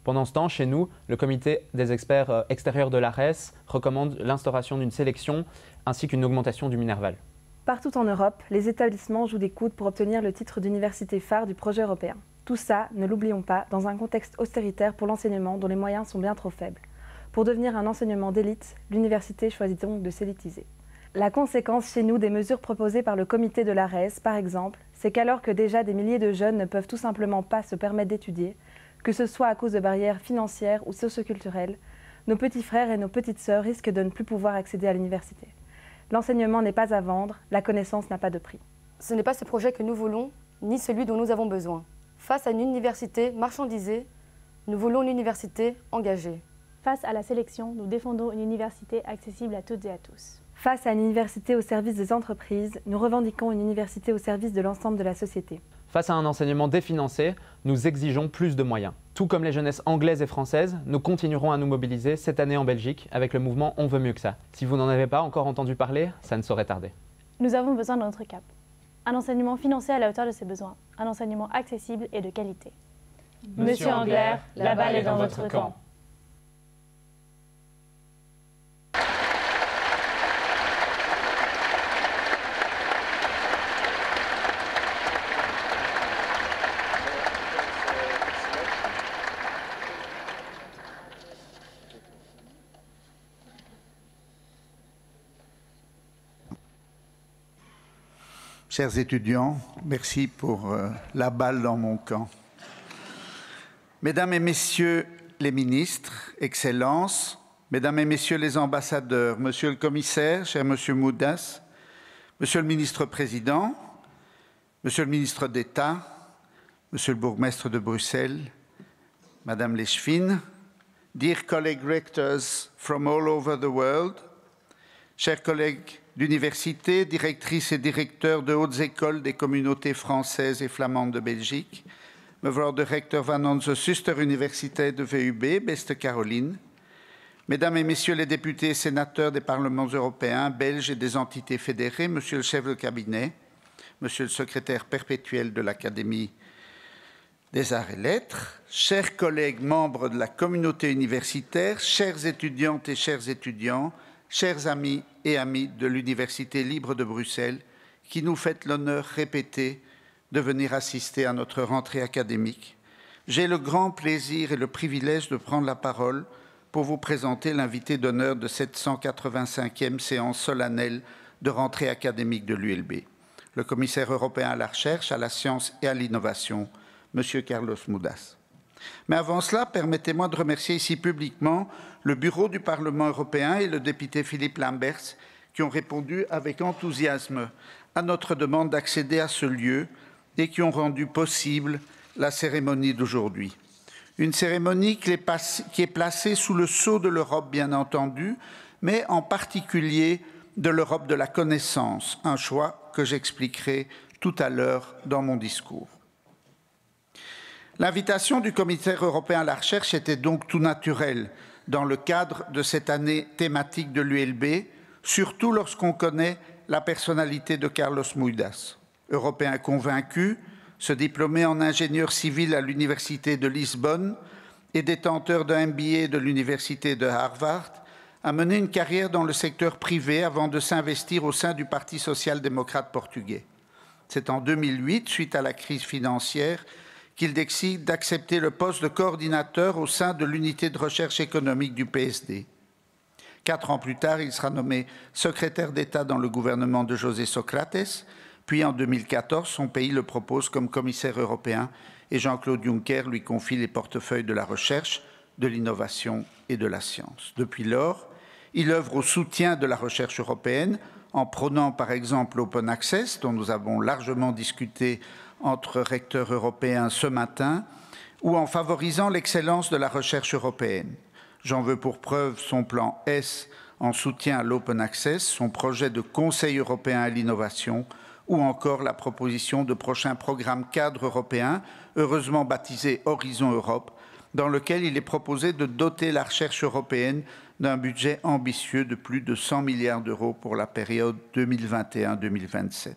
Pendant ce temps, chez nous, le comité des experts extérieurs de l'ARES recommande l'instauration d'une sélection ainsi qu'une augmentation du Minerval. Partout en Europe, les établissements jouent des coudes pour obtenir le titre d'université phare du projet européen. Tout ça, ne l'oublions pas, dans un contexte austéritaire pour l'enseignement dont les moyens sont bien trop faibles. Pour devenir un enseignement d'élite, l'université choisit donc de s'élitiser. La conséquence chez nous des mesures proposées par le comité de l'ARES, par exemple, c'est qu'alors que déjà des milliers de jeunes ne peuvent tout simplement pas se permettre d'étudier, que ce soit à cause de barrières financières ou socioculturelles, nos petits frères et nos petites sœurs risquent de ne plus pouvoir accéder à l'université. L'enseignement n'est pas à vendre, la connaissance n'a pas de prix. Ce n'est pas ce projet que nous voulons, ni celui dont nous avons besoin. Face à une université marchandisée, nous voulons une université engagée. Face à la sélection, nous défendons une université accessible à toutes et à tous. Face à une université au service des entreprises, nous revendiquons une université au service de l'ensemble de la société. Face à un enseignement définancé, nous exigeons plus de moyens. Tout comme les jeunesses anglaises et françaises, nous continuerons à nous mobiliser cette année en Belgique avec le mouvement On veut mieux que ça. Si vous n'en avez pas encore entendu parler, ça ne saurait tarder. Nous avons besoin de notre cap. Un enseignement financé à la hauteur de ses besoins, un enseignement accessible et de qualité. Monsieur Angler, la balle est dans votre camp. Chers étudiants, merci pour la balle dans mon camp. Mesdames et Messieurs les ministres, Excellences, Mesdames et Messieurs les ambassadeurs, Monsieur le Commissaire, cher Monsieur Moedas, Monsieur le Ministre-Président, Monsieur le Ministre d'État, Monsieur le Bourgmestre de Bruxelles, Madame Leschfin, dear colleague rectors from all over the world, chers collègues d'université, directrices et directeurs de hautes écoles des communautés françaises et flamandes de Belgique, mevrouw de rector van onze zusteruniversiteit de VUB, beste Caroline, Mesdames et Messieurs les députés et sénateurs des parlements européens, belges et des entités fédérées, Monsieur le chef de cabinet, Monsieur le secrétaire perpétuel de l'Académie des Arts et Lettres, chers collègues membres de la communauté universitaire, chères étudiantes et chers étudiants, chers amis et amis de l'Université libre de Bruxelles, qui nous faites l'honneur répété de venir assister à notre rentrée académique, j'ai le grand plaisir et le privilège de prendre la parole pour vous présenter l'invité d'honneur de cette 185e séance solennelle de rentrée académique de l'ULB, le commissaire européen à la recherche, à la science et à l'innovation, M. Carlos Moedas. Mais avant cela, permettez-moi de remercier ici publiquement le Bureau du Parlement européen et le député Philippe Lamberts qui ont répondu avec enthousiasme à notre demande d'accéder à ce lieu et qui ont rendu possible la cérémonie d'aujourd'hui. Une cérémonie qui est placée sous le sceau de l'Europe, bien entendu, mais en particulier de l'Europe de la connaissance, un choix que j'expliquerai tout à l'heure dans mon discours. L'invitation du commissaire européen à la recherche était donc tout naturelle dans le cadre de cette année thématique de l'ULB, surtout lorsqu'on connaît la personnalité de Carlos Moedas. Européen convaincu, ce diplômé en ingénieur civil à l'Université de Lisbonne et détenteur d'un MBA de l'Université de Harvard, a mené une carrière dans le secteur privé avant de s'investir au sein du Parti social-démocrate portugais. C'est en 2008, suite à la crise financière, qu'il décide d'accepter le poste de coordinateur au sein de l'unité de recherche économique du PSD. 4 ans plus tard, il sera nommé secrétaire d'État dans le gouvernement de José Socrates, puis en 2014, son pays le propose comme commissaire européen et Jean-Claude Juncker lui confie les portefeuilles de la recherche, de l'innovation et de la science. Depuis lors, il œuvre au soutien de la recherche européenne en prônant par exemple l'open access, dont nous avons largement discuté entre recteurs européens ce matin, ou en favorisant l'excellence de la recherche européenne. J'en veux pour preuve son plan S en soutien à l'open access, son projet de Conseil européen à l'innovation, ou encore la proposition de prochain programme cadre européen, heureusement baptisé Horizon Europe, dans lequel il est proposé de doter la recherche européenne d'un budget ambitieux de plus de 100 milliards d'euros pour la période 2021-2027.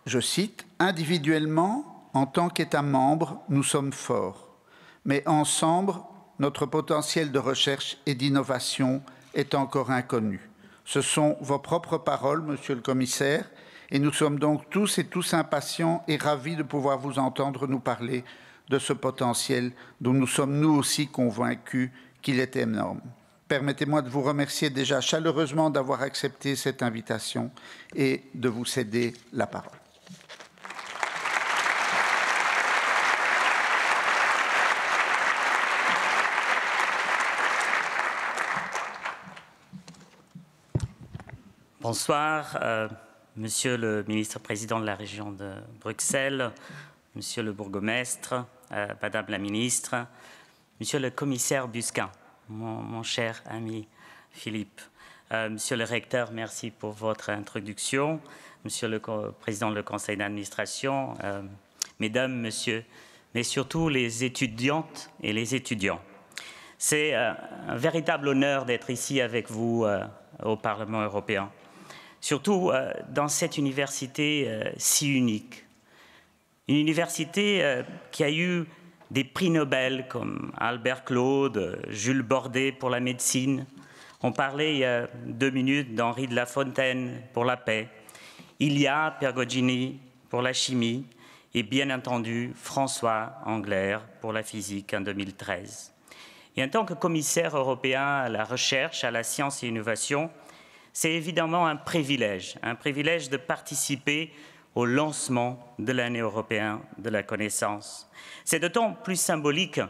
Je cite, « Individuellement, en tant qu'État membre, nous sommes forts, mais ensemble, notre potentiel de recherche et d'innovation est encore inconnu. Ce sont vos propres paroles, Monsieur le Commissaire, et nous sommes donc tous et tous impatients et ravis de pouvoir vous entendre nous parler de ce potentiel dont nous sommes nous aussi convaincus qu'il est énorme. Permettez-moi de vous remercier déjà chaleureusement d'avoir accepté cette invitation et de vous céder la parole. Bonsoir, Monsieur le ministre-président de la région de Bruxelles, Monsieur le bourgmestre, Madame la ministre, Monsieur le commissaire Busquin, mon cher ami Philippe, Monsieur le recteur, merci pour votre introduction, Monsieur le président du conseil d'administration, Mesdames, Messieurs, mais surtout les étudiantes et les étudiants. C'est un véritable honneur d'être ici avec vous au Parlement européen, surtout dans cette université si unique. Une université qui a eu des prix Nobel comme Albert Claude, Jules Bordet pour la médecine. On parlait il y a 2 minutes d'Henri de La Fontaine pour la paix, Ilia Pergogini pour la chimie et bien entendu François Englert pour la physique en 2013. Et en tant que commissaire européen à la recherche, à la science et l'innovation, c'est évidemment un privilège de participer au lancement de l'année européenne de la connaissance. C'est d'autant plus symbolique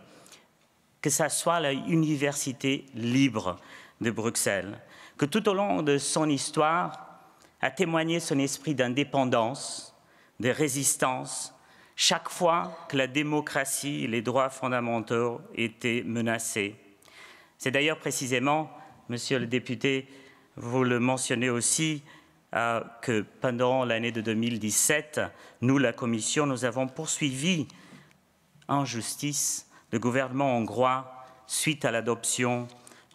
que ça soit l'université libre de Bruxelles, que tout au long de son histoire a témoigné son esprit d'indépendance, de résistance, chaque fois que la démocratie et les droits fondamentaux étaient menacés. C'est d'ailleurs précisément, Monsieur le député, vous le mentionnez aussi, que pendant l'année de 2017, nous, la Commission, nous avons poursuivi en justice le gouvernement hongrois suite à l'adoption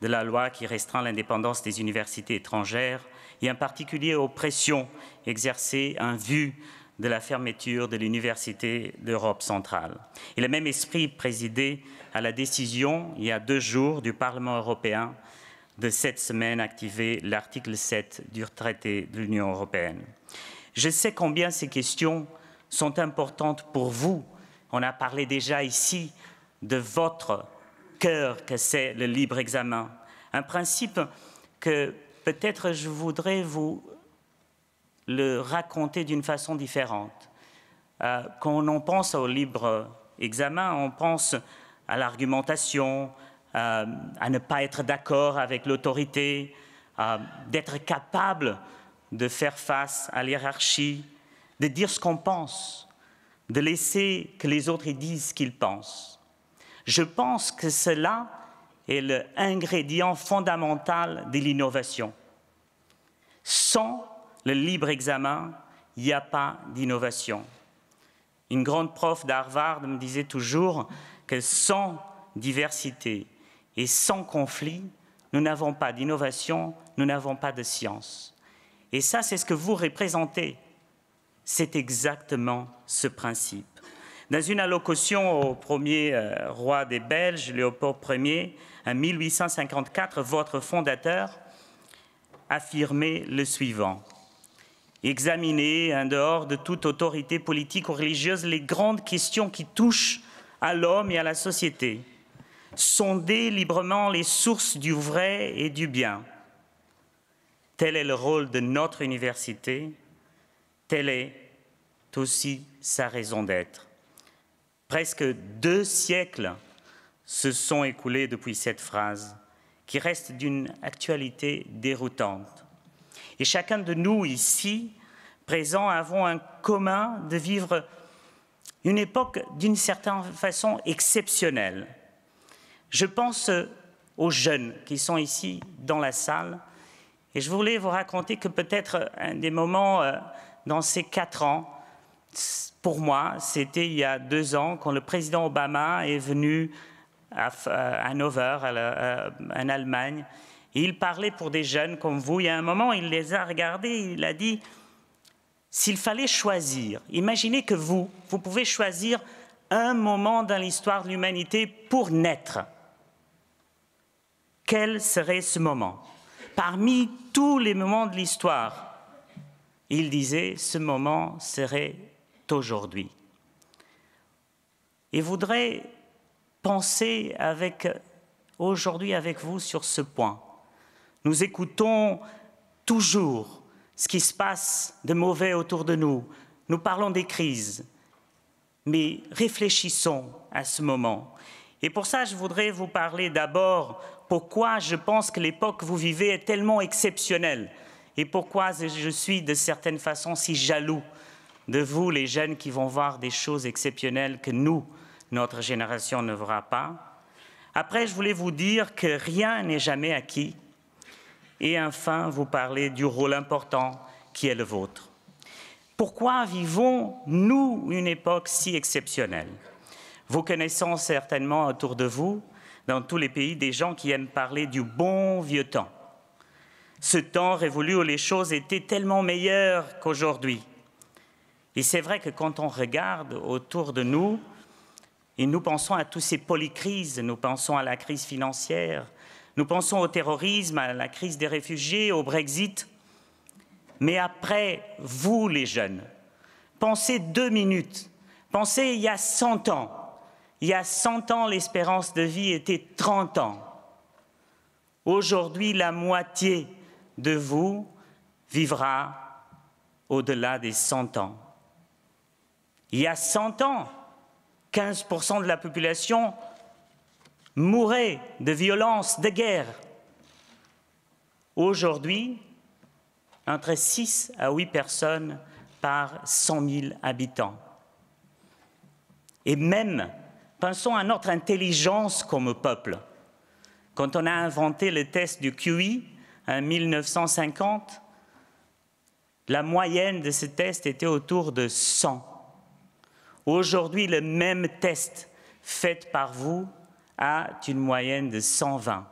de la loi qui restreint l'indépendance des universités étrangères et en particulier aux pressions exercées en vue de la fermeture de l'Université d'Europe centrale. Et le même esprit présidait à la décision, il y a 2 jours, du Parlement européen de cette semaine activer l'article 7 du traité de l'Union européenne. Je sais combien ces questions sont importantes pour vous. On a parlé déjà ici de votre cœur que c'est le libre examen. Un principe que peut-être je voudrais vous le raconter d'une façon différente. Quand on pense au libre examen, on pense à l'argumentation, à ne pas être d'accord avec l'autorité, d'être capable de faire face à l'hiérarchie, de dire ce qu'on pense, de laisser que les autres disent ce qu'ils pensent. Je pense que cela est l'ingrédient fondamental de l'innovation. Sans le libre examen, il n'y a pas d'innovation. Une grande prof d'Harvard me disait toujours que sans diversité et sans conflit, nous n'avons pas d'innovation, nous n'avons pas de science. Et ça, c'est ce que vous représentez. C'est exactement ce principe. Dans une allocution au premier roi des Belges, Léopold Ier, en 1854, votre fondateur affirmait le suivant. Examinez, en dehors de toute autorité politique ou religieuse, les grandes questions qui touchent à l'homme et à la société. Sondez librement les sources du vrai et du bien. Tel est le rôle de notre université, telle est aussi sa raison d'être. Presque 2 siècles se sont écoulés depuis cette phrase, qui reste d'une actualité déroutante. Et chacun de nous ici, présents, avons un commun de vivre une époque d'une certaine façon exceptionnelle. Je pense aux jeunes qui sont ici dans la salle et je voulais vous raconter que peut-être un des moments dans ces 4 ans, pour moi, c'était il y a 2 ans quand le président Obama est venu à Hannover, en Allemagne, et il parlait pour des jeunes comme vous. Il y a un moment, il les a regardés, il a dit « S'il fallait choisir, imaginez que vous pouvez choisir un moment dans l'histoire de l'humanité pour naître. Quel serait ce moment? Parmi tous les moments de l'histoire, il disait « Ce moment serait aujourd'hui. » Et je voudrais penser aujourd'hui avec vous sur ce point. Nous écoutons toujours ce qui se passe de mauvais autour de nous. Nous parlons des crises, mais réfléchissons à ce moment. Et pour ça, je voudrais vous parler d'abord pourquoi je pense que l'époque que vous vivez est tellement exceptionnelle et pourquoi je suis de certaines façons si jaloux de vous, les jeunes qui vont voir des choses exceptionnelles que nous, notre génération, ne verra pas. Après, je voulais vous dire que rien n'est jamais acquis. Et enfin, vous parlez du rôle important qui est le vôtre. Pourquoi vivons-nous une époque si exceptionnelle? Vous connaissez certainement autour de vous, dans tous les pays, des gens qui aiment parler du bon vieux temps. Ce temps révolu où les choses étaient tellement meilleures qu'aujourd'hui. Et c'est vrai que quand on regarde autour de nous, et nous pensons à toutes ces polycrises, nous pensons à la crise financière, nous pensons au terrorisme, à la crise des réfugiés, au Brexit. Mais après, vous les jeunes, pensez 2 minutes, pensez il y a 100 ans. Il y a 100 ans, l'espérance de vie était 30 ans. Aujourd'hui, la moitié de vous vivra au-delà des 100 ans. Il y a 100 ans, 15% de la population mourait de violence, de guerre. Aujourd'hui, entre 6 à 8 personnes par 100 000 habitants. Et même, pensons à notre intelligence comme peuple. Quand on a inventé le test du QI en 1950, la moyenne de ce test était autour de 100. Aujourd'hui, le même test fait par vous a une moyenne de 120.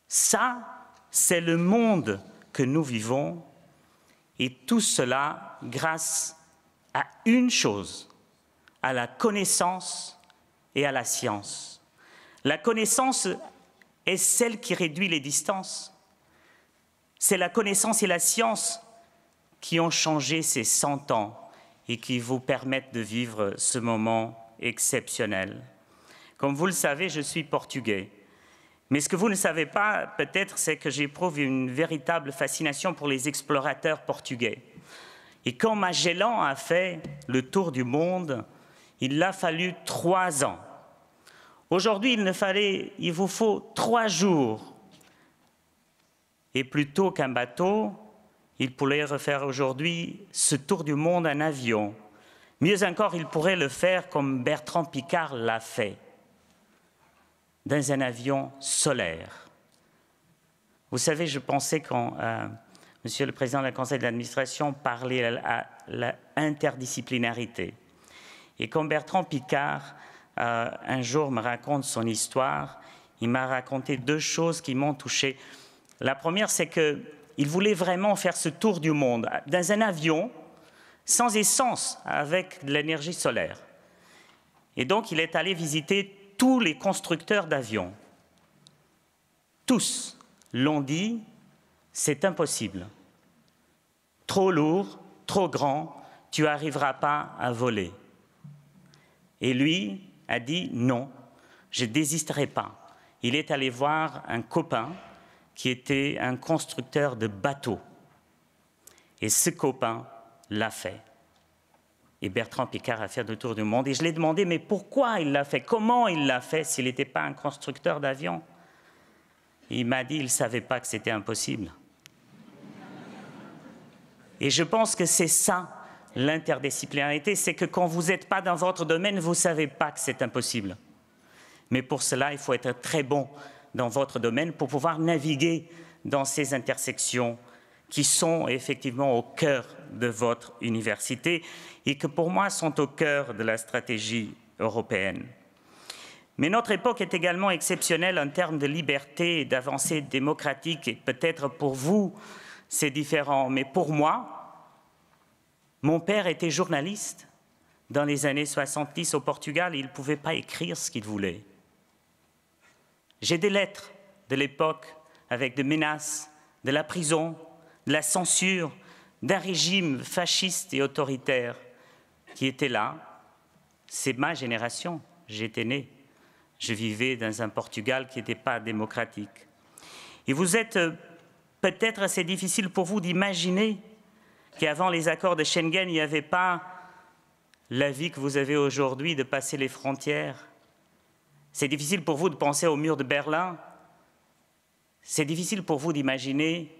Ça, c'est le monde que nous vivons, et tout cela grâce à une chose, à la connaissance et à la science. La connaissance est celle qui réduit les distances. C'est la connaissance et la science qui ont changé ces 100 ans et qui vous permettent de vivre ce moment exceptionnel. Comme vous le savez, je suis portugais. Mais ce que vous ne savez pas, peut-être, c'est que j'éprouve une véritable fascination pour les explorateurs portugais. Et quand Magellan a fait le tour du monde, il a fallu 3 ans. Aujourd'hui, il vous faut 3 jours. Et plutôt qu'un bateau, il pourrait refaire aujourd'hui ce tour du monde en avion. Mieux encore, il pourrait le faire comme Bertrand Piccard l'a fait, dans un avion solaire. Vous savez, je pensais quand Monsieur le Président du Conseil d'administration parlait à l'interdisciplinarité. Et quand Bertrand Piccard, un jour, me raconte son histoire, il m'a raconté 2 choses qui m'ont touché. La première, c'est qu'il voulait vraiment faire ce tour du monde dans un avion, sans essence, avec de l'énergie solaire. Et donc, il est allé visiter tous les constructeurs d'avions. Tous l'ont dit, c'est impossible. Trop lourd, trop grand, tu n'arriveras pas à voler. Et lui a dit non, je ne désisterai pas. Il est allé voir un copain qui était un constructeur de bateaux. Et ce copain l'a fait. Et Bertrand Piccard a fait le tour du monde. Et je l'ai demandé, mais pourquoi il l'a fait? Comment il l'a fait s'il n'était pas un constructeur d'avions? Il m'a dit, il ne savait pas que c'était impossible. Et je pense que c'est ça, l'interdisciplinarité, c'est que quand vous n'êtes pas dans votre domaine, vous ne savez pas que c'est impossible. Mais pour cela, il faut être très bon dans votre domaine pour pouvoir naviguer dans ces intersections qui sont effectivement au cœur de votre université et que pour moi sont au cœur de la stratégie européenne. Mais notre époque est également exceptionnelle en termes de liberté et d'avancée démocratique, et peut-être pour vous c'est différent, mais pour moi, mon père était journaliste dans les années 70 au Portugal et il ne pouvait pas écrire ce qu'il voulait. J'ai des lettres de l'époque avec des menaces, de la prison, de la censure, d'un régime fasciste et autoritaire qui était là. C'est ma génération, j'étais né. Je vivais dans un Portugal qui n'était pas démocratique. Et vous êtes peut-être assez difficile pour vous d'imaginer qu'avant les accords de Schengen, il n'y avait pas la vie que vous avez aujourd'hui de passer les frontières. C'est difficile pour vous de penser au mur de Berlin. C'est difficile pour vous d'imaginer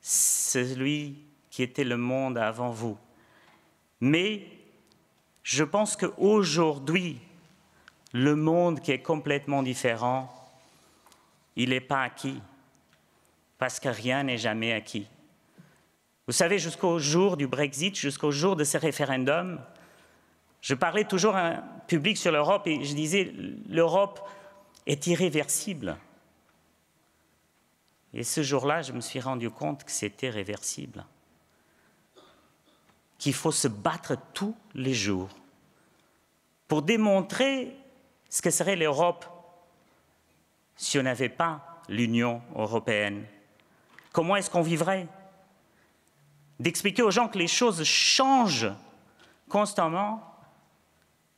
celui qui était le monde avant vous. Mais je pense qu'aujourd'hui, le monde qui est complètement différent, il n'est pas acquis, parce que rien n'est jamais acquis. Vous savez, jusqu'au jour du Brexit, jusqu'au jour de ce référendum, je parlais toujours à un public sur l'Europe et je disais l'Europe est irréversible. Et ce jour-là, je me suis rendu compte que c'était réversible. Qu'il faut se battre tous les jours pour démontrer ce que serait l'Europe si on n'avait pas l'Union européenne. Comment est-ce qu'on vivrait? D'expliquer aux gens que les choses changent constamment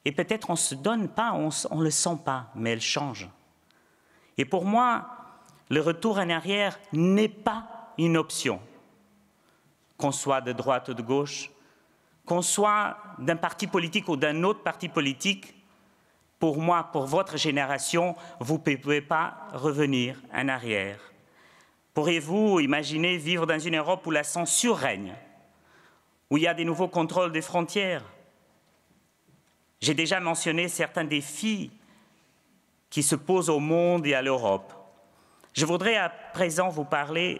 et peut-être on ne se donne pas, on ne le sent pas, mais elles changent. Et pour moi, le retour en arrière n'est pas une option. Qu'on soit de droite ou de gauche, qu'on soit d'un parti politique ou d'un autre parti politique, pour moi, pour votre génération, vous ne pouvez pas revenir en arrière. Pourriez-vous imaginer vivre dans une Europe où la censure règne, où il y a des nouveaux contrôles des frontières? J'ai déjà mentionné certains défis qui se posent au monde et à l'Europe. Je voudrais à présent vous parler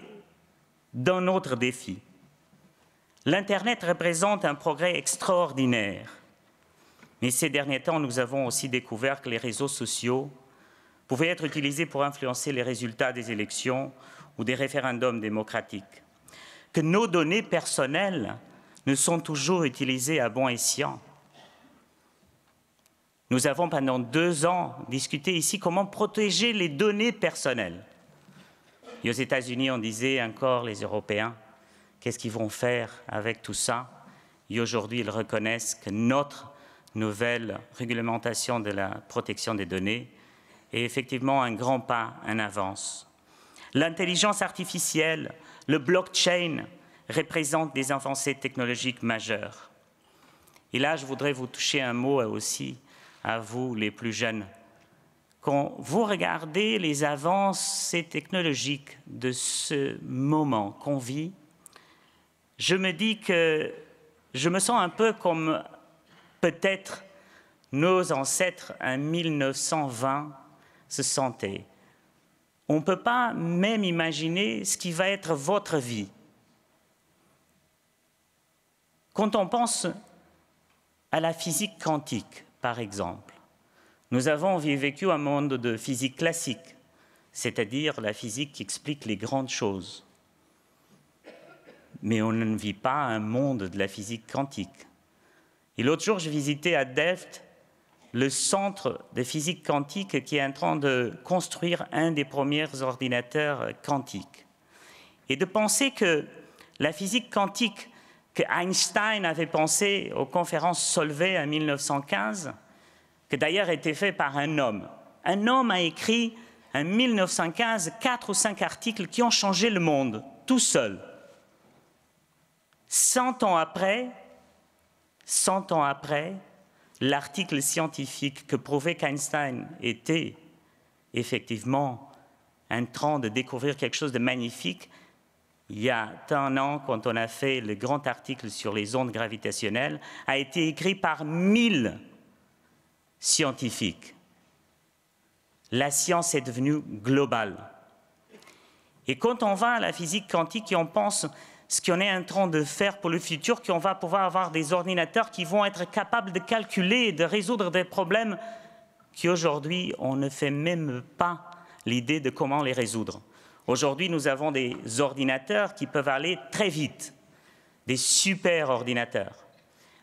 d'un autre défi. L'Internet représente un progrès extraordinaire. Mais ces derniers temps, nous avons aussi découvert que les réseaux sociaux pouvaient être utilisés pour influencer les résultats des élections ou des référendums démocratiques. Que nos données personnelles ne sont toujours utilisées à bon escient. Nous avons pendant 2 ans discuté ici comment protéger les données personnelles. Et aux États-Unis, on disait encore les Européens, qu'est-ce qu'ils vont faire avec tout ça? Et aujourd'hui, ils reconnaissent que notre nouvelle réglementation de la protection des données est effectivement un grand pas en avance. L'intelligence artificielle, le blockchain représentent des avancées technologiques majeures. Et là, je voudrais vous toucher un mot aussi à vous, les plus jeunes. Quand vous regardez les avancées technologiques de ce moment qu'on vit, je me dis que je me sens un peu comme peut-être nos ancêtres en 1920 se sentaient. On ne peut pas même imaginer ce qui va être votre vie. Quand on pense à la physique quantique, par exemple, nous avons vécu un monde de physique classique, c'est-à-dire la physique qui explique les grandes choses. Mais on ne vit pas un monde de la physique quantique. Et l'autre jour, je visitais à Delft le centre de physique quantique qui est en train de construire un des premiers ordinateurs quantiques. Et de penser que la physique quantique que Einstein avait pensée aux conférences Solvay en 1915, que d'ailleurs était fait par un homme. Un homme a écrit en 1915 4 ou 5 articles qui ont changé le monde, tout seul. 100 ans après, l'article scientifique que prouvait qu'Einstein était effectivement en train de découvrir quelque chose de magnifique, il y a 1 an, quand on a fait le grand article sur les ondes gravitationnelles, a été écrit par 1000 scientifiques. La science est devenue globale. Et quand on va à la physique quantique et on pense ce qu'on est en train de faire pour le futur, qu'on va pouvoir avoir des ordinateurs qui vont être capables de calculer et de résoudre des problèmes qu'aujourd'hui, on ne fait même pas l'idée de comment les résoudre. Aujourd'hui, nous avons des ordinateurs qui peuvent aller très vite, des super ordinateurs.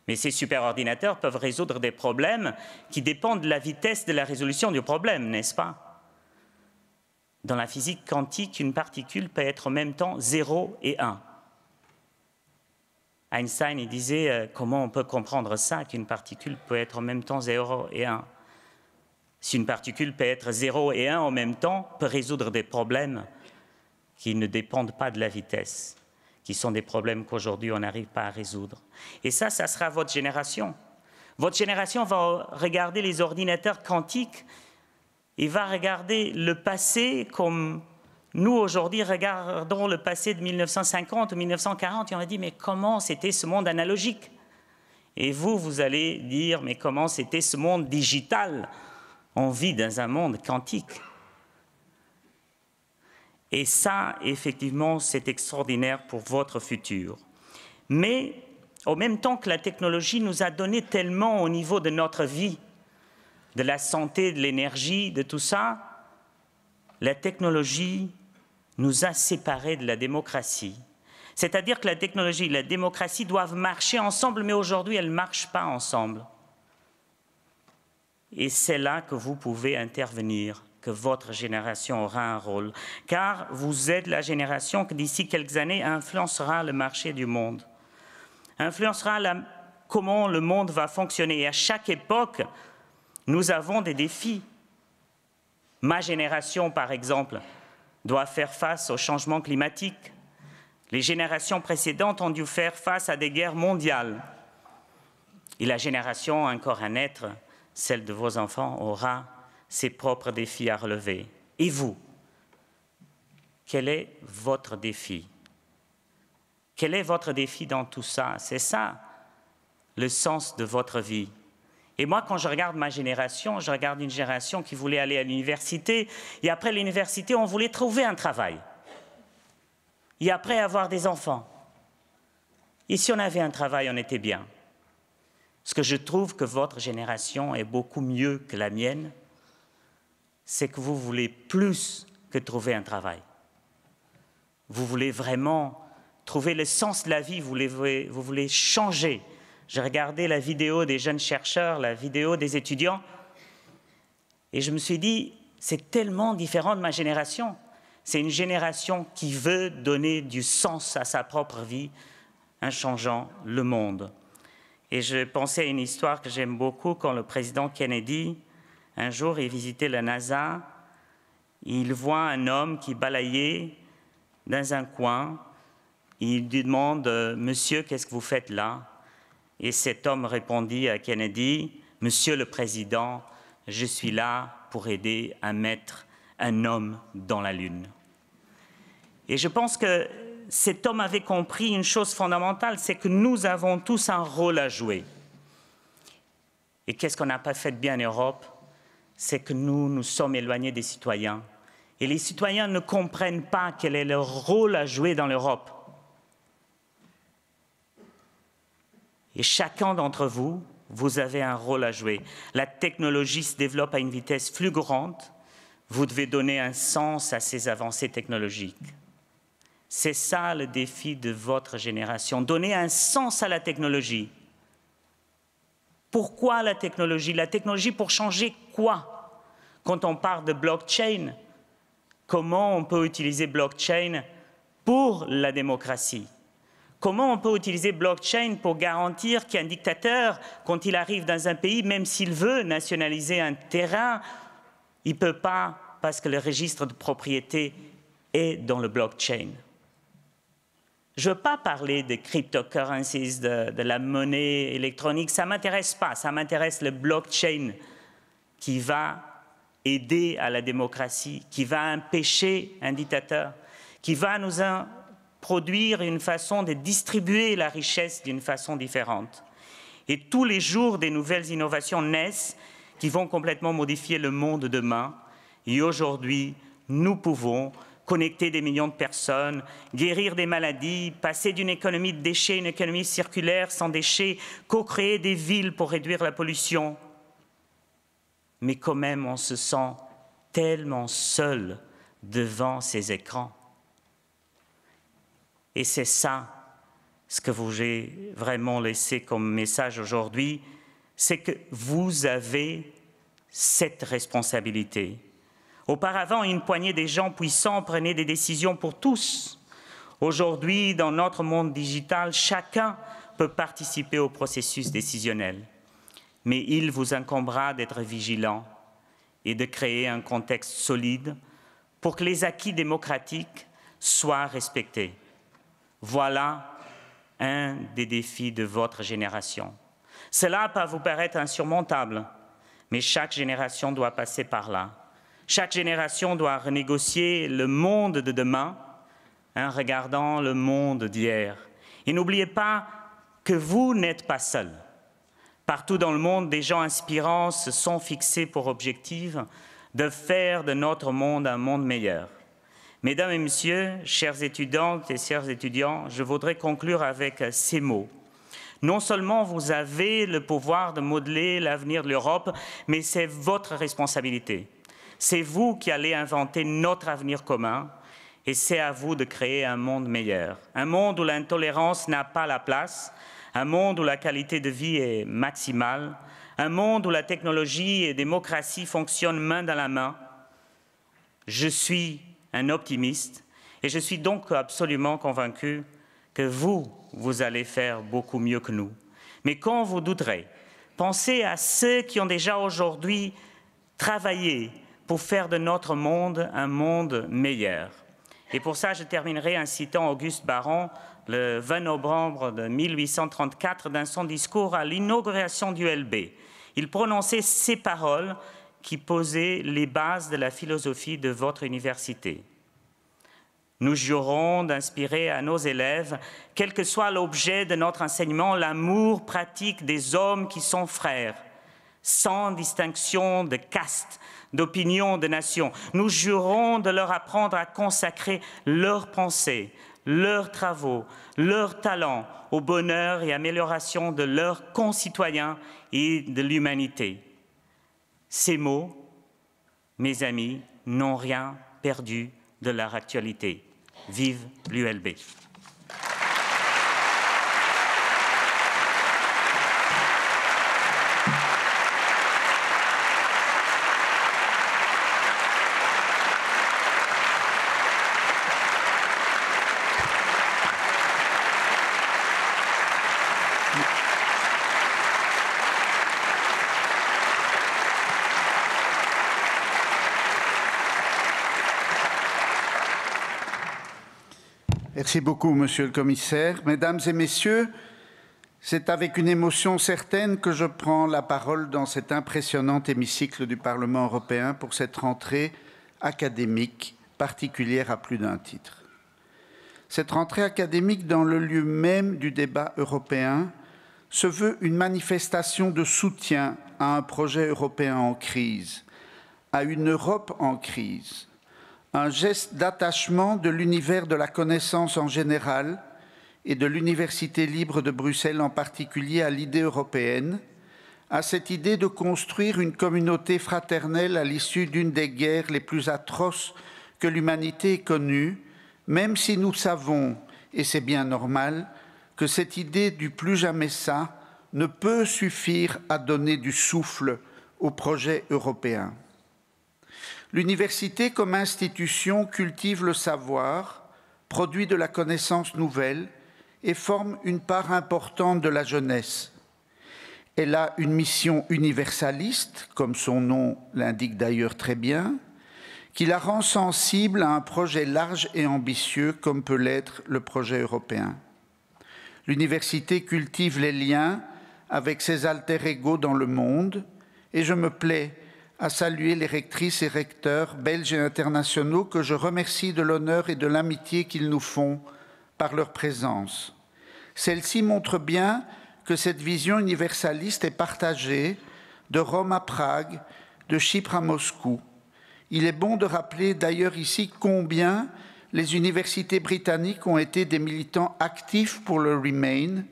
Mais ces super ordinateurs peuvent résoudre des problèmes qui dépendent de la vitesse de la résolution du problème, n'est-ce pas? Dans la physique quantique, une particule peut être en même temps 0 et 1. Einstein il disait comment on peut comprendre ça, qu'une particule peut être en même temps 0 et 1. Si une particule peut être 0 et 1 en même temps, peut résoudre des problèmes qui ne dépendent pas de la vitesse, qui sont des problèmes qu'aujourd'hui on n'arrive pas à résoudre. Et ça sera votre génération. Votre génération va regarder les ordinateurs quantiques et va regarder le passé comme Nous, aujourd'hui, regardons le passé de 1950 ou 1940 et on a dit, mais comment c'était ce monde analogique? Et vous, vous allez dire, mais comment c'était ce monde digital? On vit dans un monde quantique. Et ça, effectivement, c'est extraordinaire pour votre futur. Mais, au même temps que la technologie nous a donné tellement au niveau de notre vie, de la santé, de l'énergie, de tout ça, la technologie nous a séparés de la démocratie. C'est-à-dire que la technologie et la démocratie doivent marcher ensemble, mais aujourd'hui, elles ne marchent pas ensemble. Et c'est là que vous pouvez intervenir, que votre génération aura un rôle. Car vous êtes la génération qui, d'ici quelques années, influencera le marché du monde. Influencera comment le monde va fonctionner. Et à chaque époque, nous avons des défis. Ma génération, par exemple, doit faire face au changement climatique. Les générations précédentes ont dû faire face à des guerres mondiales. Et la génération encore à naître, celle de vos enfants, aura ses propres défis à relever. Et vous, quel est votre défi? Quel est votre défi dans tout ça? C'est ça, le sens de votre vie. Et moi, quand je regarde ma génération, je regarde une génération qui voulait aller à l'université, et après l'université, on voulait trouver un travail. Et après, avoir des enfants. Et si on avait un travail, on était bien. Ce que je trouve que votre génération est beaucoup mieux que la mienne, c'est que vous voulez plus que trouver un travail. Vous voulez vraiment trouver le sens de la vie, vous voulez changer. J'ai regardé la vidéo des jeunes chercheurs, la vidéo des étudiants, et je me suis dit, c'est tellement différent de ma génération. C'est une génération qui veut donner du sens à sa propre vie en changeant le monde. Et je pensais à une histoire que j'aime beaucoup quand le président Kennedy, un jour, il visitait la NASA, il voit un homme qui balayait dans un coin, il lui demande « Monsieur, qu'est-ce que vous faites là ?» Et cet homme répondit à Kennedy « Monsieur le Président, je suis là pour aider à mettre un homme dans la Lune. » Et je pense que cet homme avait compris une chose fondamentale, c'est que nous avons tous un rôle à jouer. Et qu'est-ce qu'on n'a pas fait de bien en Europe? C'est que nous sommes éloignés des citoyens. Et les citoyens ne comprennent pas quel est leur rôle à jouer dans l'Europe. Et chacun d'entre vous, vous avez un rôle à jouer. La technologie se développe à une vitesse fulgurante. Vous devez donner un sens à ces avancées technologiques. C'est ça le défi de votre génération, donner un sens à la technologie. Pourquoi la technologie? La technologie pour changer quoi? Quand on parle de blockchain, comment on peut utiliser blockchain pour la démocratie? Comment on peut utiliser blockchain pour garantir qu'un dictateur, quand il arrive dans un pays, même s'il veut nationaliser un terrain, il ne peut pas parce que le registre de propriété est dans le blockchain? Je ne veux pas parler de cryptocurrencies, de la monnaie électronique, ça ne m'intéresse pas. Ça m'intéresse le blockchain qui va aider à la démocratie, qui va empêcher un dictateur, qui va nous produire une façon de distribuer la richesse d'une façon différente. Et tous les jours, des nouvelles innovations naissent qui vont complètement modifier le monde de demain. Et aujourd'hui, nous pouvons connecter des millions de personnes, guérir des maladies, passer d'une économie de déchets à une économie circulaire sans déchets, co-créer des villes pour réduire la pollution. Mais quand même, on se sent tellement seul devant ces écrans. Et c'est ça, ce que vous avez vraiment laissé comme message aujourd'hui, c'est que vous avez cette responsabilité. Auparavant, une poignée de gens puissants prenaient des décisions pour tous. Aujourd'hui, dans notre monde digital, chacun peut participer au processus décisionnel. Mais il vous incombera d'être vigilant et de créer un contexte solide pour que les acquis démocratiques soient respectés. Voilà un des défis de votre génération. Cela peut vous paraître insurmontable, mais chaque génération doit passer par là. Chaque génération doit renégocier le monde de demain en regardant le monde d'hier. Et n'oubliez pas que vous n'êtes pas seul. Partout dans le monde, des gens inspirants se sont fixés pour objectif de faire de notre monde un monde meilleur. Mesdames et messieurs, chères étudiantes et chers étudiants, je voudrais conclure avec ces mots. Non seulement vous avez le pouvoir de modeler l'avenir de l'Europe, mais c'est votre responsabilité. C'est vous qui allez inventer notre avenir commun et c'est à vous de créer un monde meilleur. Un monde où l'intolérance n'a pas la place, un monde où la qualité de vie est maximale, un monde où la technologie et la démocratie fonctionnent main dans la main. Je suis un optimiste et je suis donc absolument convaincu que vous allez faire beaucoup mieux que nous. Mais quand vous douterez, pensez à ceux qui ont déjà aujourd'hui travaillé pour faire de notre monde un monde meilleur. Et pour ça, je terminerai en citant Auguste Baron, le 20 novembre de 1834, dans son discours à l'inauguration du LB. Il prononçait ces paroles qui posaient les bases de la philosophie de votre université. Nous jurons d'inspirer à nos élèves, quel que soit l'objet de notre enseignement, l'amour pratique des hommes qui sont frères, sans distinction de caste, d'opinion, de nation. Nous jurons de leur apprendre à consacrer leurs pensées, leurs travaux, leurs talents au bonheur et amélioration de leurs concitoyens et de l'humanité. Ces mots, mes amis, n'ont rien perdu de leur actualité. Vive l'ULB. Merci beaucoup, Monsieur le Commissaire. Mesdames et Messieurs, c'est avec une émotion certaine que je prends la parole dans cet impressionnant hémicycle du Parlement européen pour cette rentrée académique particulière à plus d'un titre. Cette rentrée académique dans le lieu même du débat européen se veut une manifestation de soutien à un projet européen en crise, à une Europe en crise, un geste d'attachement de l'univers de la connaissance en général et de l'Université libre de Bruxelles en particulier à l'idée européenne, à cette idée de construire une communauté fraternelle à l'issue d'une des guerres les plus atroces que l'humanité ait connues, même si nous savons, et c'est bien normal, que cette idée du plus jamais ça ne peut suffire à donner du souffle au projet européen. L'université comme institution cultive le savoir, produit de la connaissance nouvelle et forme une part importante de la jeunesse. Elle a une mission universaliste, comme son nom l'indique d'ailleurs très bien, qui la rend sensible à un projet large et ambitieux comme peut l'être le projet européen. L'université cultive les liens avec ses alter-ego dans le monde et je me plais à saluer les rectrices et recteurs belges et internationaux que je remercie de l'honneur et de l'amitié qu'ils nous font par leur présence. Celle-ci montre bien que cette vision universaliste est partagée de Rome à Prague, de Chypre à Moscou. Il est bon de rappeler d'ailleurs ici combien les universités britanniques ont été des militants actifs pour le Remain,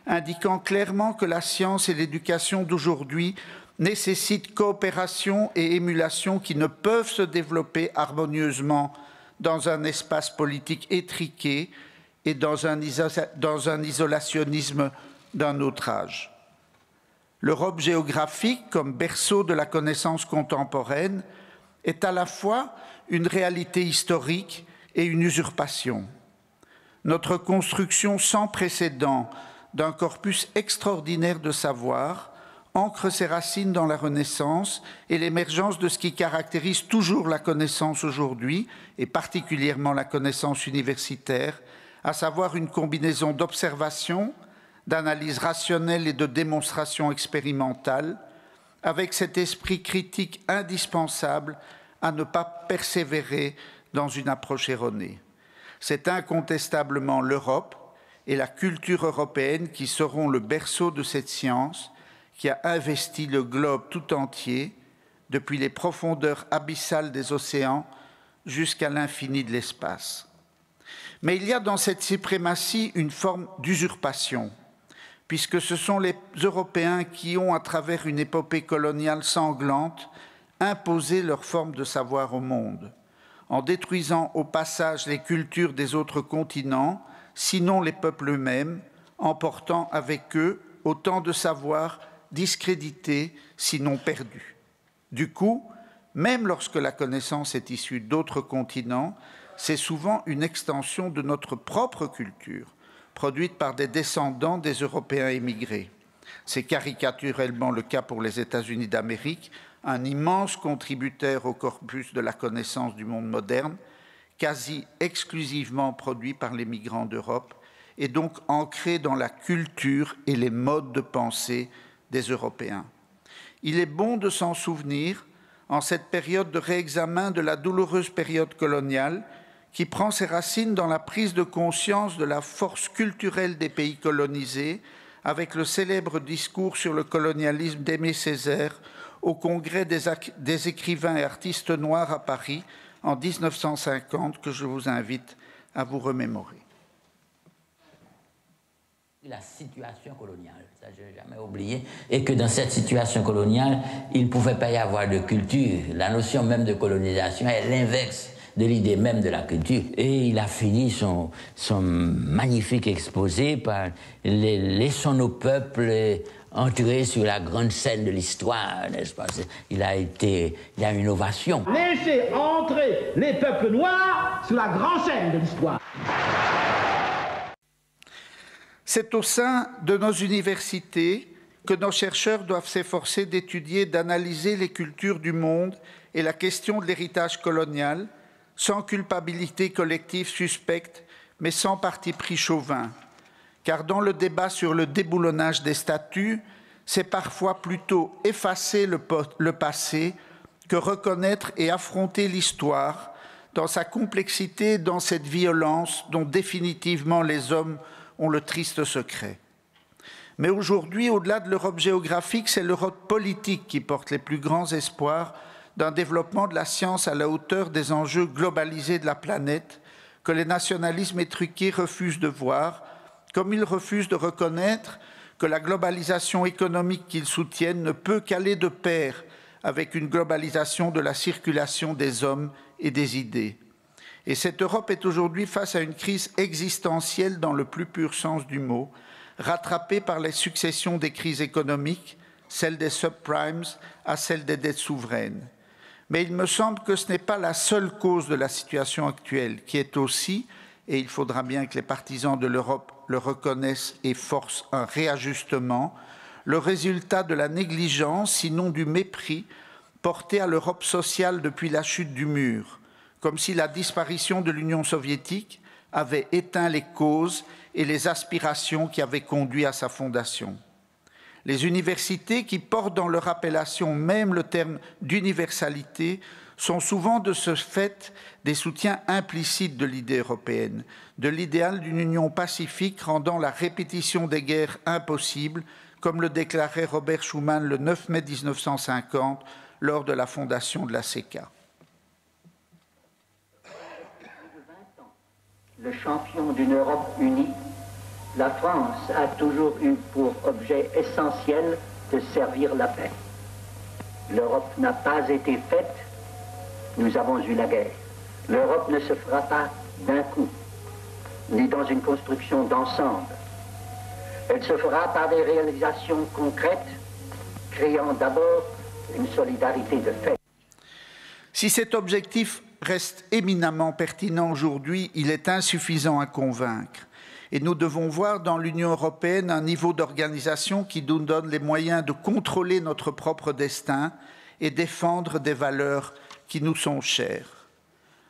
indiquant clairement que la science et l'éducation d'aujourd'hui nécessitent coopération et émulation qui ne peuvent se développer harmonieusement dans un espace politique étriqué et dans un isolationnisme d'un autre âge. L'Europe géographique, comme berceau de la connaissance contemporaine, est à la fois une réalité historique et une usurpation. Notre construction sans précédent d'un corpus extraordinaire de savoir ancre ses racines dans la Renaissance et l'émergence de ce qui caractérise toujours la connaissance aujourd'hui, et particulièrement la connaissance universitaire, à savoir une combinaison d'observation, d'analyse rationnelle et de démonstration expérimentale, avec cet esprit critique indispensable à ne pas persévérer dans une approche erronée. C'est incontestablement l'Europe et la culture européenne qui seront le berceau de cette science qui a investi le globe tout entier, depuis les profondeurs abyssales des océans jusqu'à l'infini de l'espace. Mais il y a dans cette suprématie une forme d'usurpation, puisque ce sont les Européens qui ont, à travers une épopée coloniale sanglante, imposé leur forme de savoir au monde, en détruisant au passage les cultures des autres continents, sinon les peuples eux-mêmes, emportant avec eux autant de savoirs discrédités, sinon perdus. Du coup, même lorsque la connaissance est issue d'autres continents, c'est souvent une extension de notre propre culture, produite par des descendants des Européens émigrés. C'est caricaturellement le cas pour les États-Unis d'Amérique, un immense contributeur au corpus de la connaissance du monde moderne, quasi exclusivement produit par les migrants d'Europe, et donc ancré dans la culture et les modes de pensée des Européens. Il est bon de s'en souvenir en cette période de réexamen de la douloureuse période coloniale qui prend ses racines dans la prise de conscience de la force culturelle des pays colonisés avec le célèbre discours sur le colonialisme d'Aimé Césaire au Congrès des écrivains et artistes noirs à Paris en 1950 que je vous invite à vous remémorer. La situation coloniale, ça je n'ai jamais oublié, et que dans cette situation coloniale, il ne pouvait pas y avoir de culture. La notion même de colonisation est l'inverse de l'idée même de la culture. Et il a fini son magnifique exposé par « Laissons nos peuples entrer sur la grande scène de l'histoire », n'est-ce pas? Il y a une ovation. Laissez entrer les peuples noirs sur la grande scène de l'histoire. C'est au sein de nos universités que nos chercheurs doivent s'efforcer d'étudier, d'analyser les cultures du monde et la question de l'héritage colonial, sans culpabilité collective suspecte, mais sans parti pris chauvin. Car dans le débat sur le déboulonnage des statuts, c'est parfois plutôt effacer le passé que reconnaître et affronter l'histoire dans sa complexité, dans cette violence dont définitivement les hommes ont le triste secret. Mais aujourd'hui, au-delà de l'Europe géographique, c'est l'Europe politique qui porte les plus grands espoirs d'un développement de la science à la hauteur des enjeux globalisés de la planète que les nationalismes étriqués refusent de voir, comme ils refusent de reconnaître que la globalisation économique qu'ils soutiennent ne peut qu'aller de pair avec une globalisation de la circulation des hommes et des idées. Et cette Europe est aujourd'hui face à une crise existentielle dans le plus pur sens du mot, rattrapée par les successions des crises économiques, celle des subprimes à celle des dettes souveraines. Mais il me semble que ce n'est pas la seule cause de la situation actuelle, qui est aussi, et il faudra bien que les partisans de l'Europe le reconnaissent et forcent un réajustement, le résultat de la négligence, sinon du mépris, porté à l'Europe sociale depuis la chute du mur, comme si la disparition de l'Union soviétique avait éteint les causes et les aspirations qui avaient conduit à sa fondation. Les universités, qui portent dans leur appellation même le terme d'universalité, sont souvent de ce fait des soutiens implicites de l'idée européenne, de l'idéal d'une union pacifique rendant la répétition des guerres impossible, comme le déclarait Robert Schuman le 9 mai 1950 lors de la fondation de la CECA. Le champion d'une Europe unie, la France a toujours eu pour objet essentiel de servir la paix. L'Europe n'a pas été faite, nous avons eu la guerre. L'Europe ne se fera pas d'un coup, ni dans une construction d'ensemble. Elle se fera par des réalisations concrètes, créant d'abord une solidarité de fait. Si cet objectif reste éminemment pertinent aujourd'hui, il est insuffisant à convaincre. Et nous devons voir dans l'Union européenne un niveau d'organisation qui nous donne les moyens de contrôler notre propre destin et défendre des valeurs qui nous sont chères.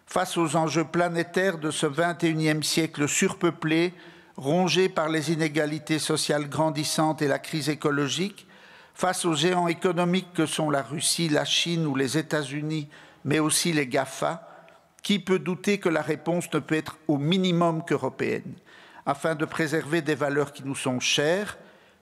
Face aux enjeux planétaires de ce XXIe siècle surpeuplé, rongé par les inégalités sociales grandissantes et la crise écologique, face aux géants économiques que sont la Russie, la Chine ou les États-Unis, mais aussi les GAFA, qui peut douter que la réponse ne peut être au minimum qu'européenne, afin de préserver des valeurs qui nous sont chères,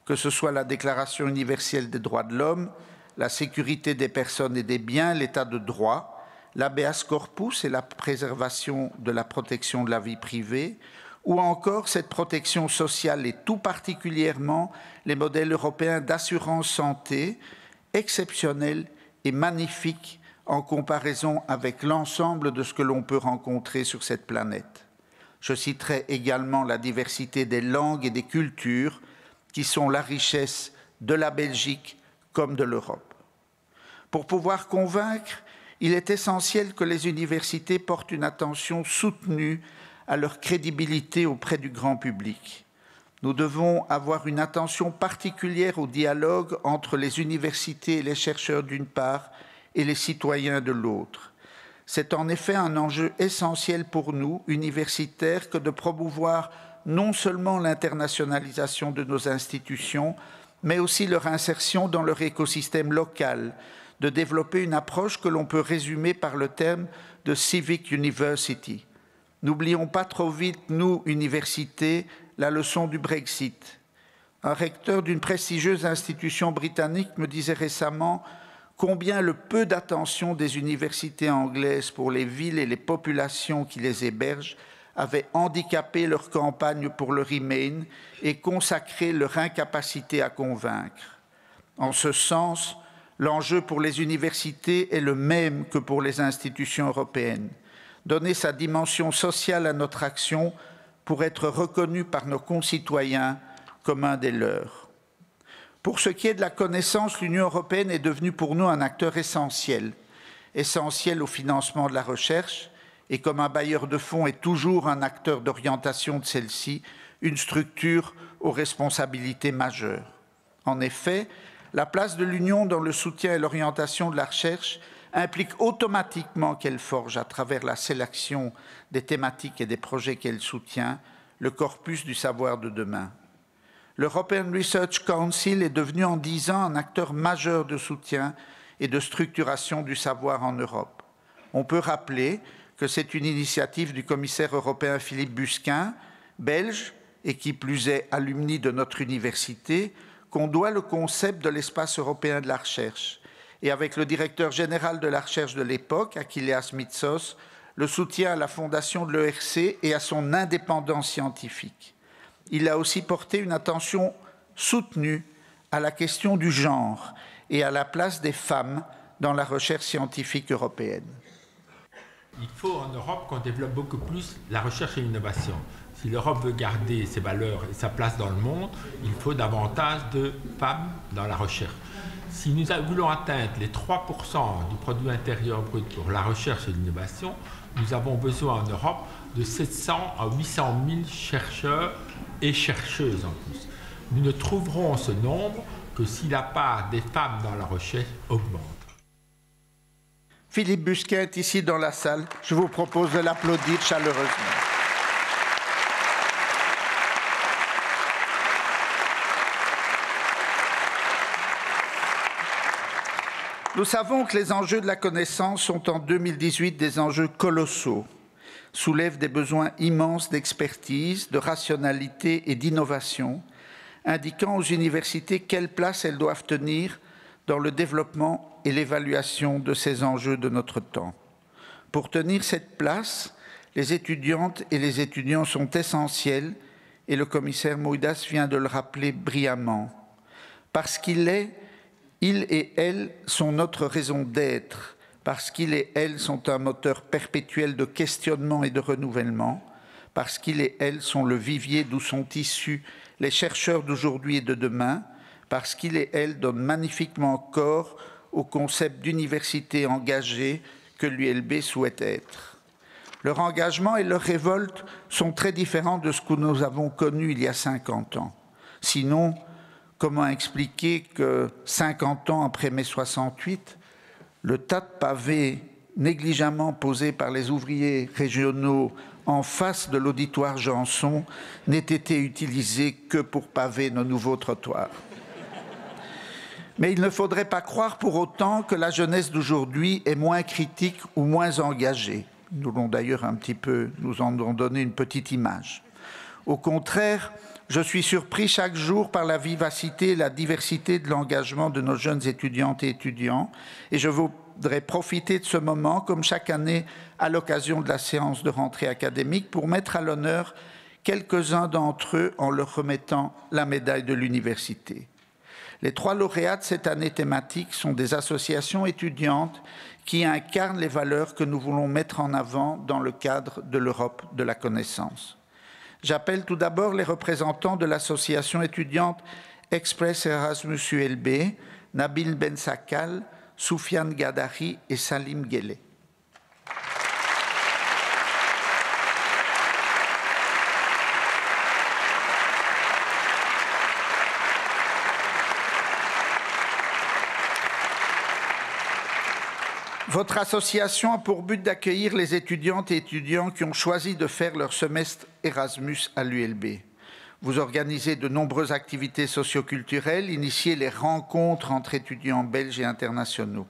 que ce soit la Déclaration universelle des droits de l'homme, la sécurité des personnes et des biens, l'état de droit, l'habeas corpus et la préservation de la protection de la vie privée, ou encore cette protection sociale et tout particulièrement les modèles européens d'assurance santé, exceptionnels et magnifiques en comparaison avec l'ensemble de ce que l'on peut rencontrer sur cette planète. Je citerai également la diversité des langues et des cultures qui sont la richesse de la Belgique comme de l'Europe. Pour pouvoir convaincre, il est essentiel que les universités portent une attention soutenue à leur crédibilité auprès du grand public. Nous devons avoir une attention particulière au dialogue entre les universités et les chercheurs d'une part et les citoyens de l'autre. C'est en effet un enjeu essentiel pour nous, universitaires, que de promouvoir non seulement l'internationalisation de nos institutions, mais aussi leur insertion dans leur écosystème local, de développer une approche que l'on peut résumer par le terme de Civic University. N'oublions pas trop vite, nous, universités, la leçon du Brexit. Un recteur d'une prestigieuse institution britannique me disait récemment combien le peu d'attention des universités anglaises pour les villes et les populations qui les hébergent avait handicapé leur campagne pour le Remain et consacré leur incapacité à convaincre. En ce sens, l'enjeu pour les universités est le même que pour les institutions européennes. Donner sa dimension sociale à notre action pour être reconnu par nos concitoyens comme un des leurs. Pour ce qui est de la connaissance, l'Union européenne est devenue pour nous un acteur essentiel au financement de la recherche et comme un bailleur de fonds est toujours un acteur d'orientation de celle-ci, une structure aux responsabilités majeures. En effet, la place de l'Union dans le soutien et l'orientation de la recherche implique automatiquement qu'elle forge, à travers la sélection des thématiques et des projets qu'elle soutient, le corpus du savoir de demain. L'European Research Council est devenu en 10 ans un acteur majeur de soutien et de structuration du savoir en Europe. On peut rappeler que c'est une initiative du commissaire européen Philippe Busquin, belge, et qui plus est alumni de notre université, qu'on doit le concept de l'espace européen de la recherche. Et avec le directeur général de la recherche de l'époque, Achilleas Mitsos, le soutien à la fondation de l'ERC et à son indépendance scientifique. Il a aussi porté une attention soutenue à la question du genre et à la place des femmes dans la recherche scientifique européenne. Il faut en Europe qu'on développe beaucoup plus la recherche et l'innovation. Si l'Europe veut garder ses valeurs et sa place dans le monde, il faut davantage de femmes dans la recherche. Si nous voulons atteindre les 3% du produit intérieur brut pour la recherche et l'innovation, nous avons besoin en Europe de 700 à 800 000 chercheurs et chercheuses en plus. Nous ne trouverons ce nombre que si la part des femmes dans la recherche augmente. Philippe Busquin est ici dans la salle. Je vous propose de l'applaudir chaleureusement. Nous savons que les enjeux de la connaissance sont en 2018 des enjeux colossaux, soulèvent des besoins immenses d'expertise, de rationalité et d'innovation, indiquant aux universités quelle place elles doivent tenir dans le développement et l'évaluation de ces enjeux de notre temps. Pour tenir cette place, les étudiantes et les étudiants sont essentiels et le commissaire Moedas vient de le rappeler brillamment. Parce il et elle sont notre raison d'être, parce qu'il et elle sont un moteur perpétuel de questionnement et de renouvellement, parce qu'il et elle sont le vivier d'où sont issus les chercheurs d'aujourd'hui et de demain, parce qu'il et elle donnent magnifiquement corps au concept d'université engagée que l'ULB souhaite être. Leur engagement et leur révolte sont très différents de ce que nous avons connu il y a 50 ans. Sinon, comment expliquer que 50 ans après mai 68, le tas de pavés négligemment posé par les ouvriers régionaux en face de l'auditoire Janson n'ait été utilisé que pour paver nos nouveaux trottoirs. Mais il ne faudrait pas croire pour autant que la jeunesse d'aujourd'hui est moins critique ou moins engagée. Nous l'avons d'ailleurs nous en avons donné une petite image. Au contraire, je suis surpris chaque jour par la vivacité et la diversité de l'engagement de nos jeunes étudiantes et étudiants. Et je voudrais profiter de ce moment, comme chaque année, à l'occasion de la séance de rentrée académique, pour mettre à l'honneur quelques-uns d'entre eux en leur remettant la médaille de l'université. Les 3 lauréats de cette année thématique sont des associations étudiantes qui incarnent les valeurs que nous voulons mettre en avant dans le cadre de l'Europe de la connaissance. J'appelle tout d'abord les représentants de l'association étudiante Express Erasmus ULB, Nabil Bensakal, Soufiane Gadari et Salim Guelleh. Votre association a pour but d'accueillir les étudiantes et étudiants qui ont choisi de faire leur semestre Erasmus à l'ULB. Vous organisez de nombreuses activités socioculturelles, initiez les rencontres entre étudiants belges et internationaux.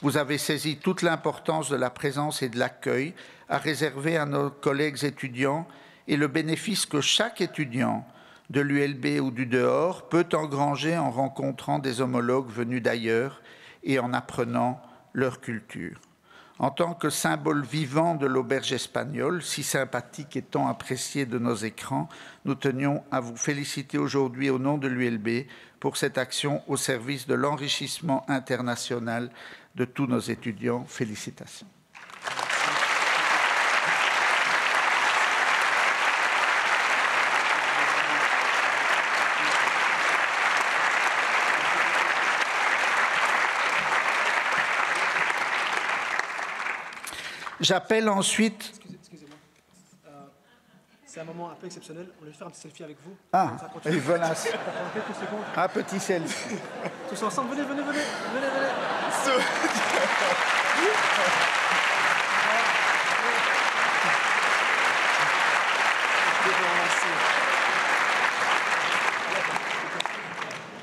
Vous avez saisi toute l'importance de la présence et de l'accueil à réserver à nos collègues étudiants et le bénéfice que chaque étudiant de l'ULB ou du dehors peut engranger en rencontrant des homologues venus d'ailleurs et en apprenant leur culture. En tant que symbole vivant de l'auberge espagnole, si sympathique et tant appréciée de nos écrans, nous tenions à vous féliciter aujourd'hui au nom de l'ULB pour cette action au service de l'enrichissement international de tous nos étudiants. Félicitations. J'appelle ensuite... Excusez-moi. C'est un moment un peu exceptionnel. On va faire un petit selfie avec vous. Ah, et voilà. Quelques secondes. Un petit selfie. Tous ensemble, venez.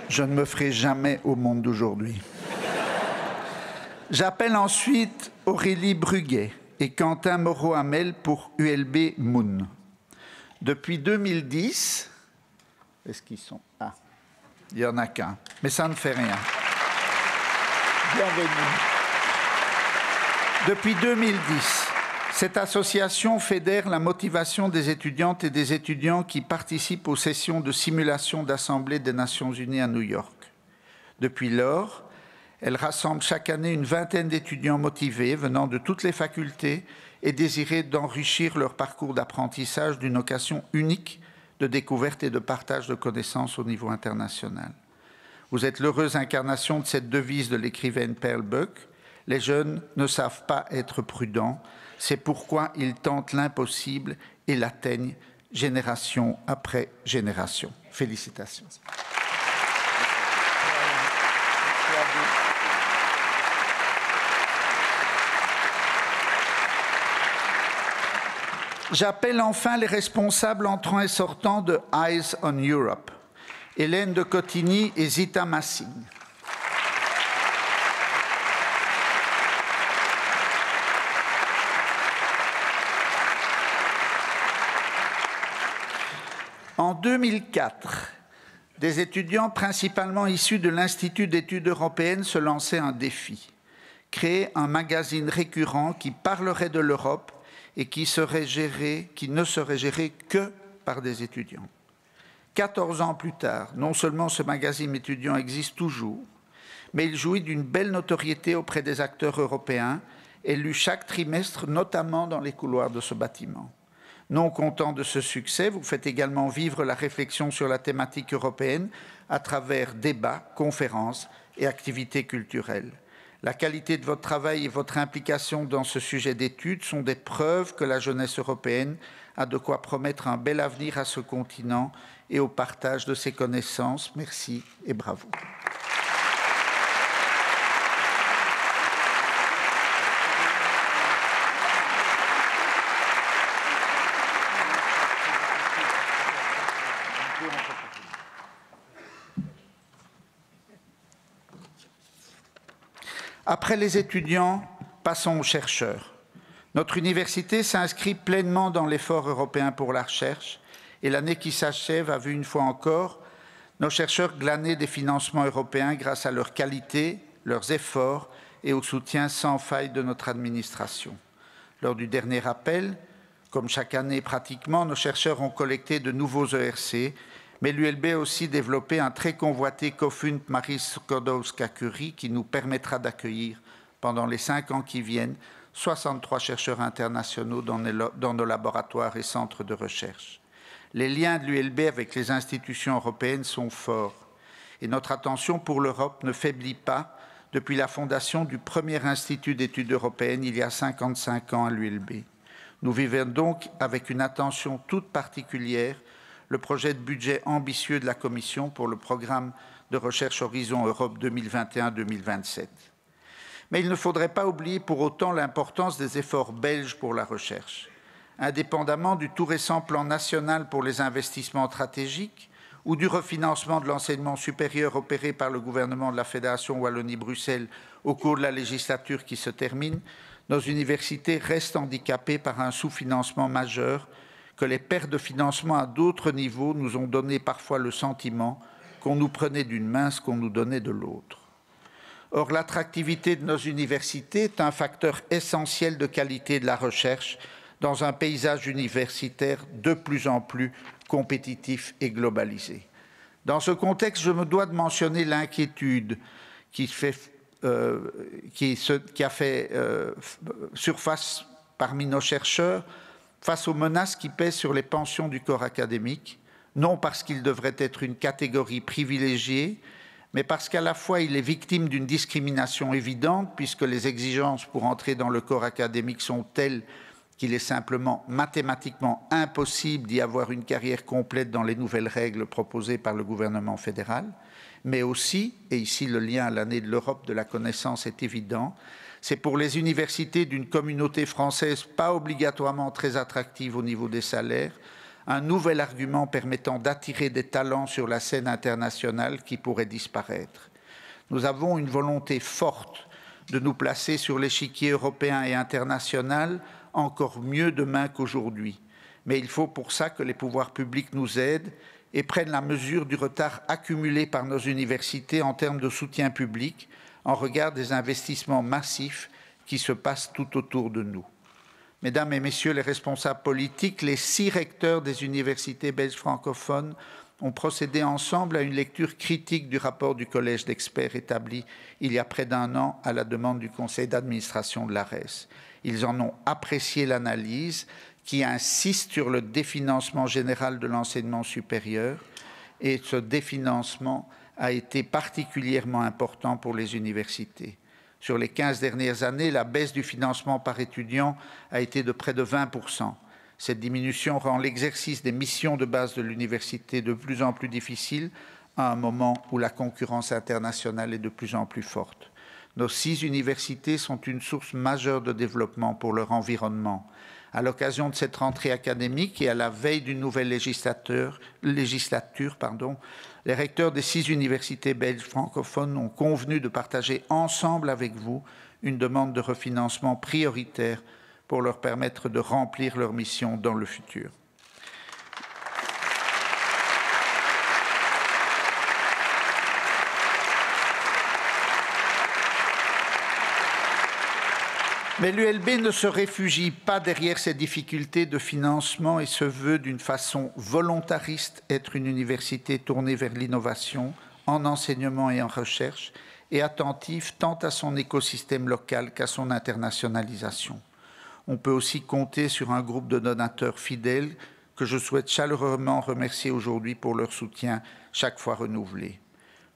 Je ne me ferai jamais au monde d'aujourd'hui. J'appelle ensuite Aurélie Bruguet et Quentin Moreau-Hamel pour ULB Moon. Depuis 2010, est-ce qu'ils sont? Ah, il n'y en a qu'un, mais ça ne fait rien. Bienvenue. Depuis 2010, cette association fédère la motivation des étudiantes et des étudiants qui participent aux sessions de simulation d'Assemblée des Nations Unies à New York. Depuis lors, elle rassemble chaque année une vingtaine d'étudiants motivés venant de toutes les facultés et désirés d'enrichir leur parcours d'apprentissage d'une occasion unique de découverte et de partage de connaissances au niveau international. Vous êtes l'heureuse incarnation de cette devise de l'écrivaine Pearl Buck. Les jeunes ne savent pas être prudents, c'est pourquoi ils tentent l'impossible et l'atteignent génération après génération. Félicitations. J'appelle enfin les responsables entrants et sortants de Eyes on Europe, Hélène de Cotigny et Zita Massing. En 2004, des étudiants principalement issus de l'Institut d'études européennes se lançaient un défi, créer un magazine récurrent qui parlerait de l'Europe et qui ne serait géré que par des étudiants. 14 ans plus tard, non seulement ce magazine étudiant existe toujours, mais il jouit d'une belle notoriété auprès des acteurs européens, élus chaque trimestre, notamment dans les couloirs de ce bâtiment. Non content de ce succès, vous faites également vivre la réflexion sur la thématique européenne à travers débats, conférences et activités culturelles. La qualité de votre travail et votre implication dans ce sujet d'études sont des preuves que la jeunesse européenne a de quoi promettre un bel avenir à ce continent et au partage de ses connaissances. Merci et bravo. Après les étudiants, passons aux chercheurs. Notre université s'inscrit pleinement dans l'effort européen pour la recherche et l'année qui s'achève a vu une fois encore nos chercheurs glaner des financements européens grâce à leur qualité, leurs efforts et au soutien sans faille de notre administration. Lors du dernier appel, comme chaque année pratiquement, nos chercheurs ont collecté de nouveaux ERC, mais l'ULB a aussi développé un très convoité Kofunt Marie Skłodowska-Curie qui nous permettra d'accueillir pendant les 5 ans qui viennent 63 chercheurs internationaux dans nos laboratoires et centres de recherche. Les liens de l'ULB avec les institutions européennes sont forts et notre attention pour l'Europe ne faiblit pas depuis la fondation du premier institut d'études européennes il y a 55 ans à l'ULB. Nous vivons donc avec une attention toute particulière le projet de budget ambitieux de la Commission pour le programme de recherche Horizon Europe 2021-2027. Mais il ne faudrait pas oublier pour autant l'importance des efforts belges pour la recherche. Indépendamment du tout récent plan national pour les investissements stratégiques ou du refinancement de l'enseignement supérieur opéré par le gouvernement de la Fédération Wallonie-Bruxelles au cours de la législature qui se termine, nos universités restent handicapées par un sous-financement majeur que les pertes de financement à d'autres niveaux nous ont donné parfois le sentiment qu'on nous prenait d'une main ce qu'on nous donnait de l'autre. Or, l'attractivité de nos universités est un facteur essentiel de qualité de la recherche dans un paysage universitaire de plus en plus compétitif et globalisé. Dans ce contexte, je me dois de mentionner l'inquiétude qui a fait surface parmi nos chercheurs face aux menaces qui pèsent sur les pensions du corps académique, non parce qu'il devrait être une catégorie privilégiée, mais parce qu'à la fois il est victime d'une discrimination évidente, puisque les exigences pour entrer dans le corps académique sont telles qu'il est simplement mathématiquement impossible d'y avoir une carrière complète dans les nouvelles règles proposées par le gouvernement fédéral, mais aussi, et ici le lien à l'année de l'Europe de la connaissance est évident, c'est pour les universités d'une communauté française pas obligatoirement très attractive au niveau des salaires, un nouvel argument permettant d'attirer des talents sur la scène internationale qui pourrait disparaître. Nous avons une volonté forte de nous placer sur l'échiquier européen et international encore mieux demain qu'aujourd'hui. Mais il faut pour ça que les pouvoirs publics nous aident et prennent la mesure du retard accumulé par nos universités en termes de soutien public en regard des investissements massifs qui se passent tout autour de nous. Mesdames et messieurs les responsables politiques, les 6 recteurs des universités belges francophones ont procédé ensemble à une lecture critique du rapport du collège d'experts établi il y a près d'1 an à la demande du conseil d'administration de l'ARES. Ils en ont apprécié l'analyse qui insiste sur le définancement général de l'enseignement supérieur et ce définancement a été particulièrement important pour les universités. Sur les 15 dernières années, la baisse du financement par étudiant a été de près de 20%. Cette diminution rend l'exercice des missions de base de l'université de plus en plus difficile à un moment où la concurrence internationale est de plus en plus forte. Nos 6 universités sont une source majeure de développement pour leur environnement. À l'occasion de cette rentrée académique et à la veille d'une nouvelle législature, les recteurs des 6 universités belges francophones ont convenu de partager ensemble avec vous une demande de refinancement prioritaire pour leur permettre de remplir leur mission dans le futur. Mais l'ULB ne se réfugie pas derrière ces difficultés de financement et se veut d'une façon volontariste être une université tournée vers l'innovation en enseignement et en recherche et attentive tant à son écosystème local qu'à son internationalisation. On peut aussi compter sur un groupe de donateurs fidèles que je souhaite chaleureusement remercier aujourd'hui pour leur soutien chaque fois renouvelé.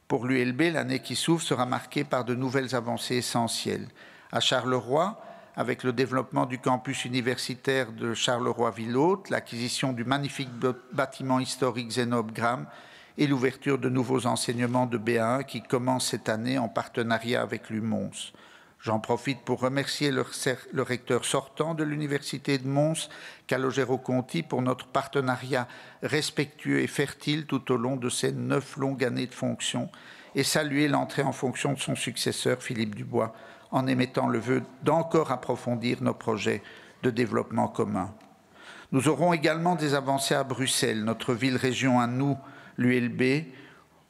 Pour l'ULB, l'année qui s'ouvre sera marquée par de nouvelles avancées essentielles. À Charleroi, avec le développement du campus universitaire de Charleroi-Ville-Haute, l'acquisition du magnifique bâtiment historique Zénobe-Gramme et l'ouverture de nouveaux enseignements de B1 qui commencent cette année en partenariat avec l'UMONS. J'en profite pour remercier le recteur sortant de l'Université de Mons, Calogero Conti, pour notre partenariat respectueux et fertile tout au long de ces 9 longues années de fonction et saluer l'entrée en fonction de son successeur, Philippe Dubois, en émettant le vœu d'encore approfondir nos projets de développement commun. Nous aurons également des avancées à Bruxelles, notre ville-région à nous, l'ULB,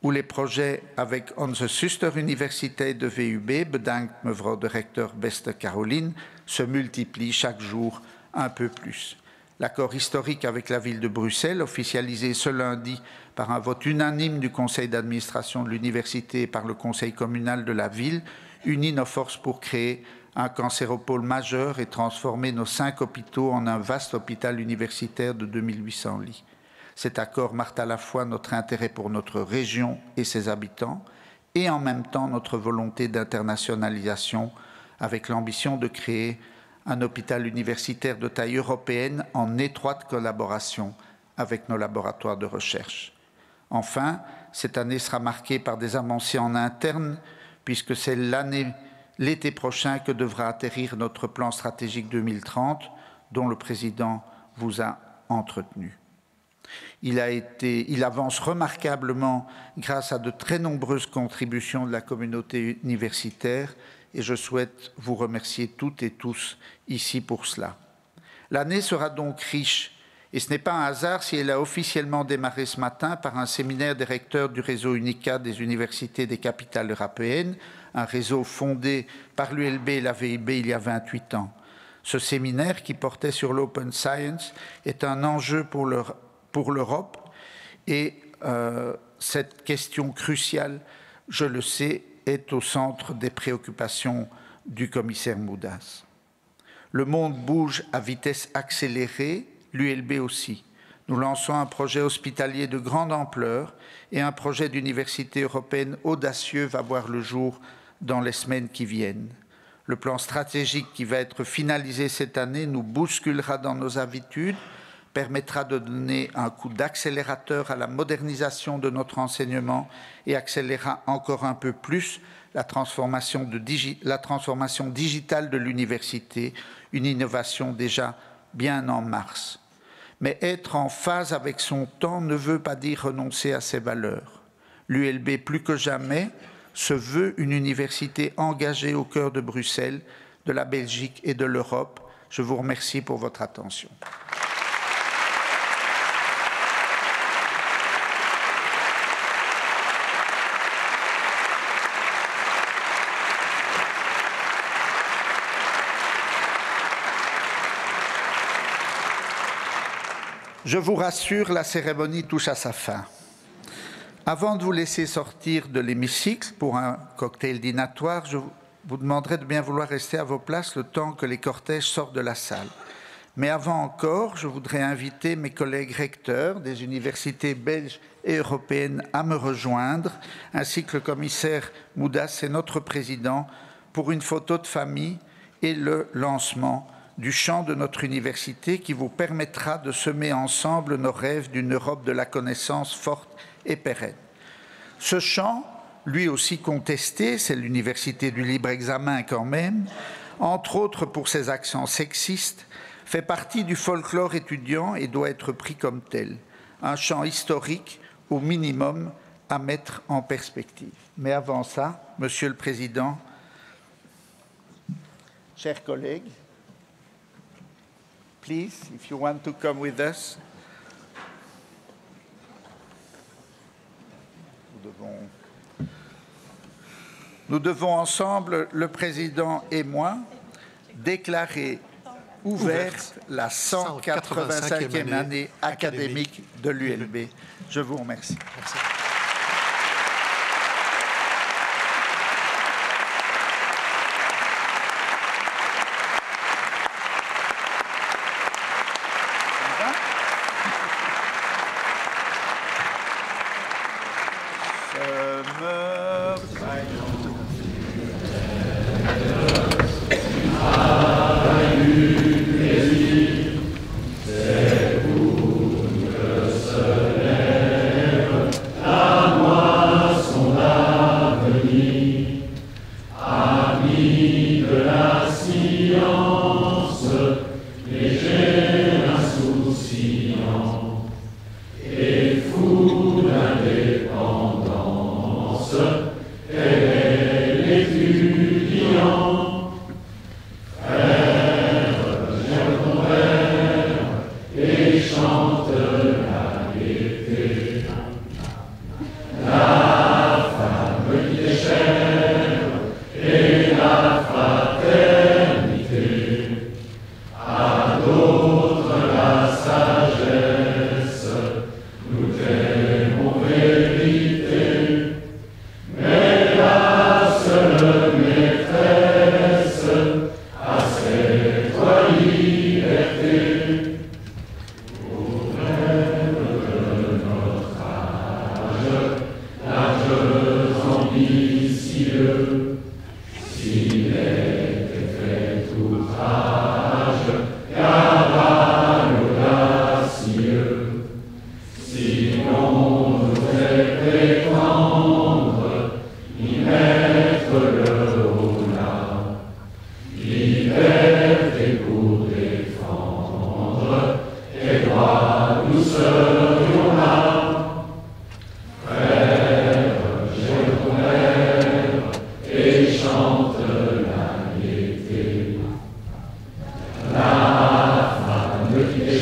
où les projets avec onze zusteruniversiteit de VUB, bedankt mevrouw de recteur Beste Caroline, se multiplient chaque jour un peu plus. L'accord historique avec la ville de Bruxelles, officialisé ce lundi par un vote unanime du conseil d'administration de l'université et par le conseil communal de la ville, unit nos forces pour créer un cancéropôle majeur et transformer nos 5 hôpitaux en un vaste hôpital universitaire de 2800 lits. Cet accord marque à la fois notre intérêt pour notre région et ses habitants et en même temps notre volonté d'internationalisation avec l'ambition de créer un hôpital universitaire de taille européenne en étroite collaboration avec nos laboratoires de recherche. Enfin, cette année sera marquée par des avancées en interne puisque c'est l'été prochain que devra atterrir notre plan stratégique 2030 dont le président vous a entretenu. Il avance remarquablement grâce à de très nombreuses contributions de la communauté universitaire et je souhaite vous remercier toutes et tous ici pour cela. L'année sera donc riche et ce n'est pas un hasard si elle a officiellement démarré ce matin par un séminaire des recteurs du réseau UNICA des universités des capitales européennes, un réseau fondé par l'ULB et la VIB il y a 28 ans. Ce séminaire qui portait sur l'open science est un enjeu pour l'Europe et cette question cruciale, je le sais, est au centre des préoccupations du commissaire Moedas. Le monde bouge à vitesse accélérée, l'ULB aussi. Nous lançons un projet hospitalier de grande ampleur et un projet d'université européenne audacieux va voir le jour dans les semaines qui viennent. Le plan stratégique qui va être finalisé cette année nous bousculera dans nos habitudes, permettra de donner un coup d'accélérateur à la modernisation de notre enseignement et accélérera encore un peu plus la transformation digitale de l'université, une innovation déjà bien en marche. Mais être en phase avec son temps ne veut pas dire renoncer à ses valeurs. L'ULB, plus que jamais, se veut une université engagée au cœur de Bruxelles, de la Belgique et de l'Europe. Je vous remercie pour votre attention. Je vous rassure, la cérémonie touche à sa fin. Avant de vous laisser sortir de l'hémicycle pour un cocktail dînatoire, je vous demanderai de bien vouloir rester à vos places le temps que les cortèges sortent de la salle. Mais avant encore, je voudrais inviter mes collègues recteurs des universités belges et européennes à me rejoindre, ainsi que le commissaire Moedas et notre président, pour une photo de famille et le lancement du chant de notre université qui vous permettra de semer ensemble nos rêves d'une Europe de la connaissance forte et pérenne. Ce chant, lui aussi contesté, c'est l'université du libre examen quand même, entre autres pour ses accents sexistes, fait partie du folklore étudiant et doit être pris comme tel. Un chant historique, au minimum, à mettre en perspective. Mais avant ça, Monsieur le Président, chers collègues, please, if you want to come with us. Nous devons ensemble, le Président et moi, déclarer ouverte la 185e année académique de l'ULB. Je vous remercie. Merci. À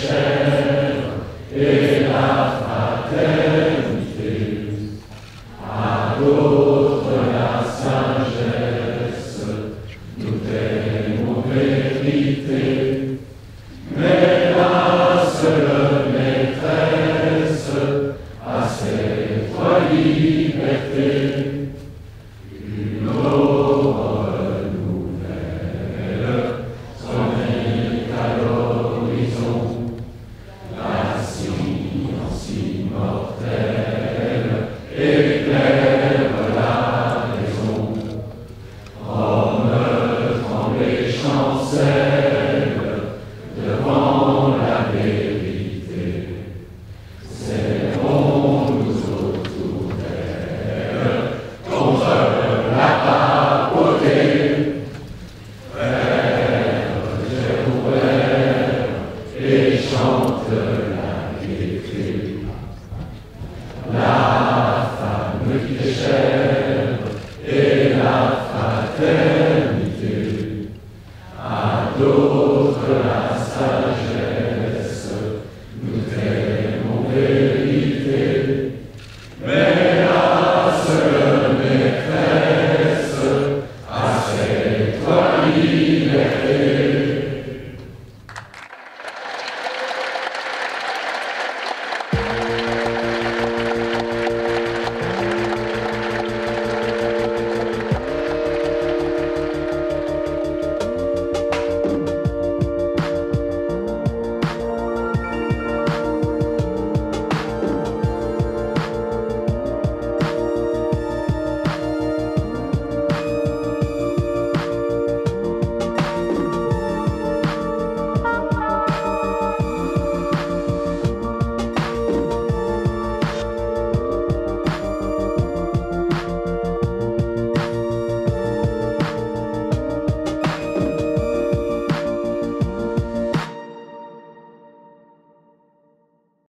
chante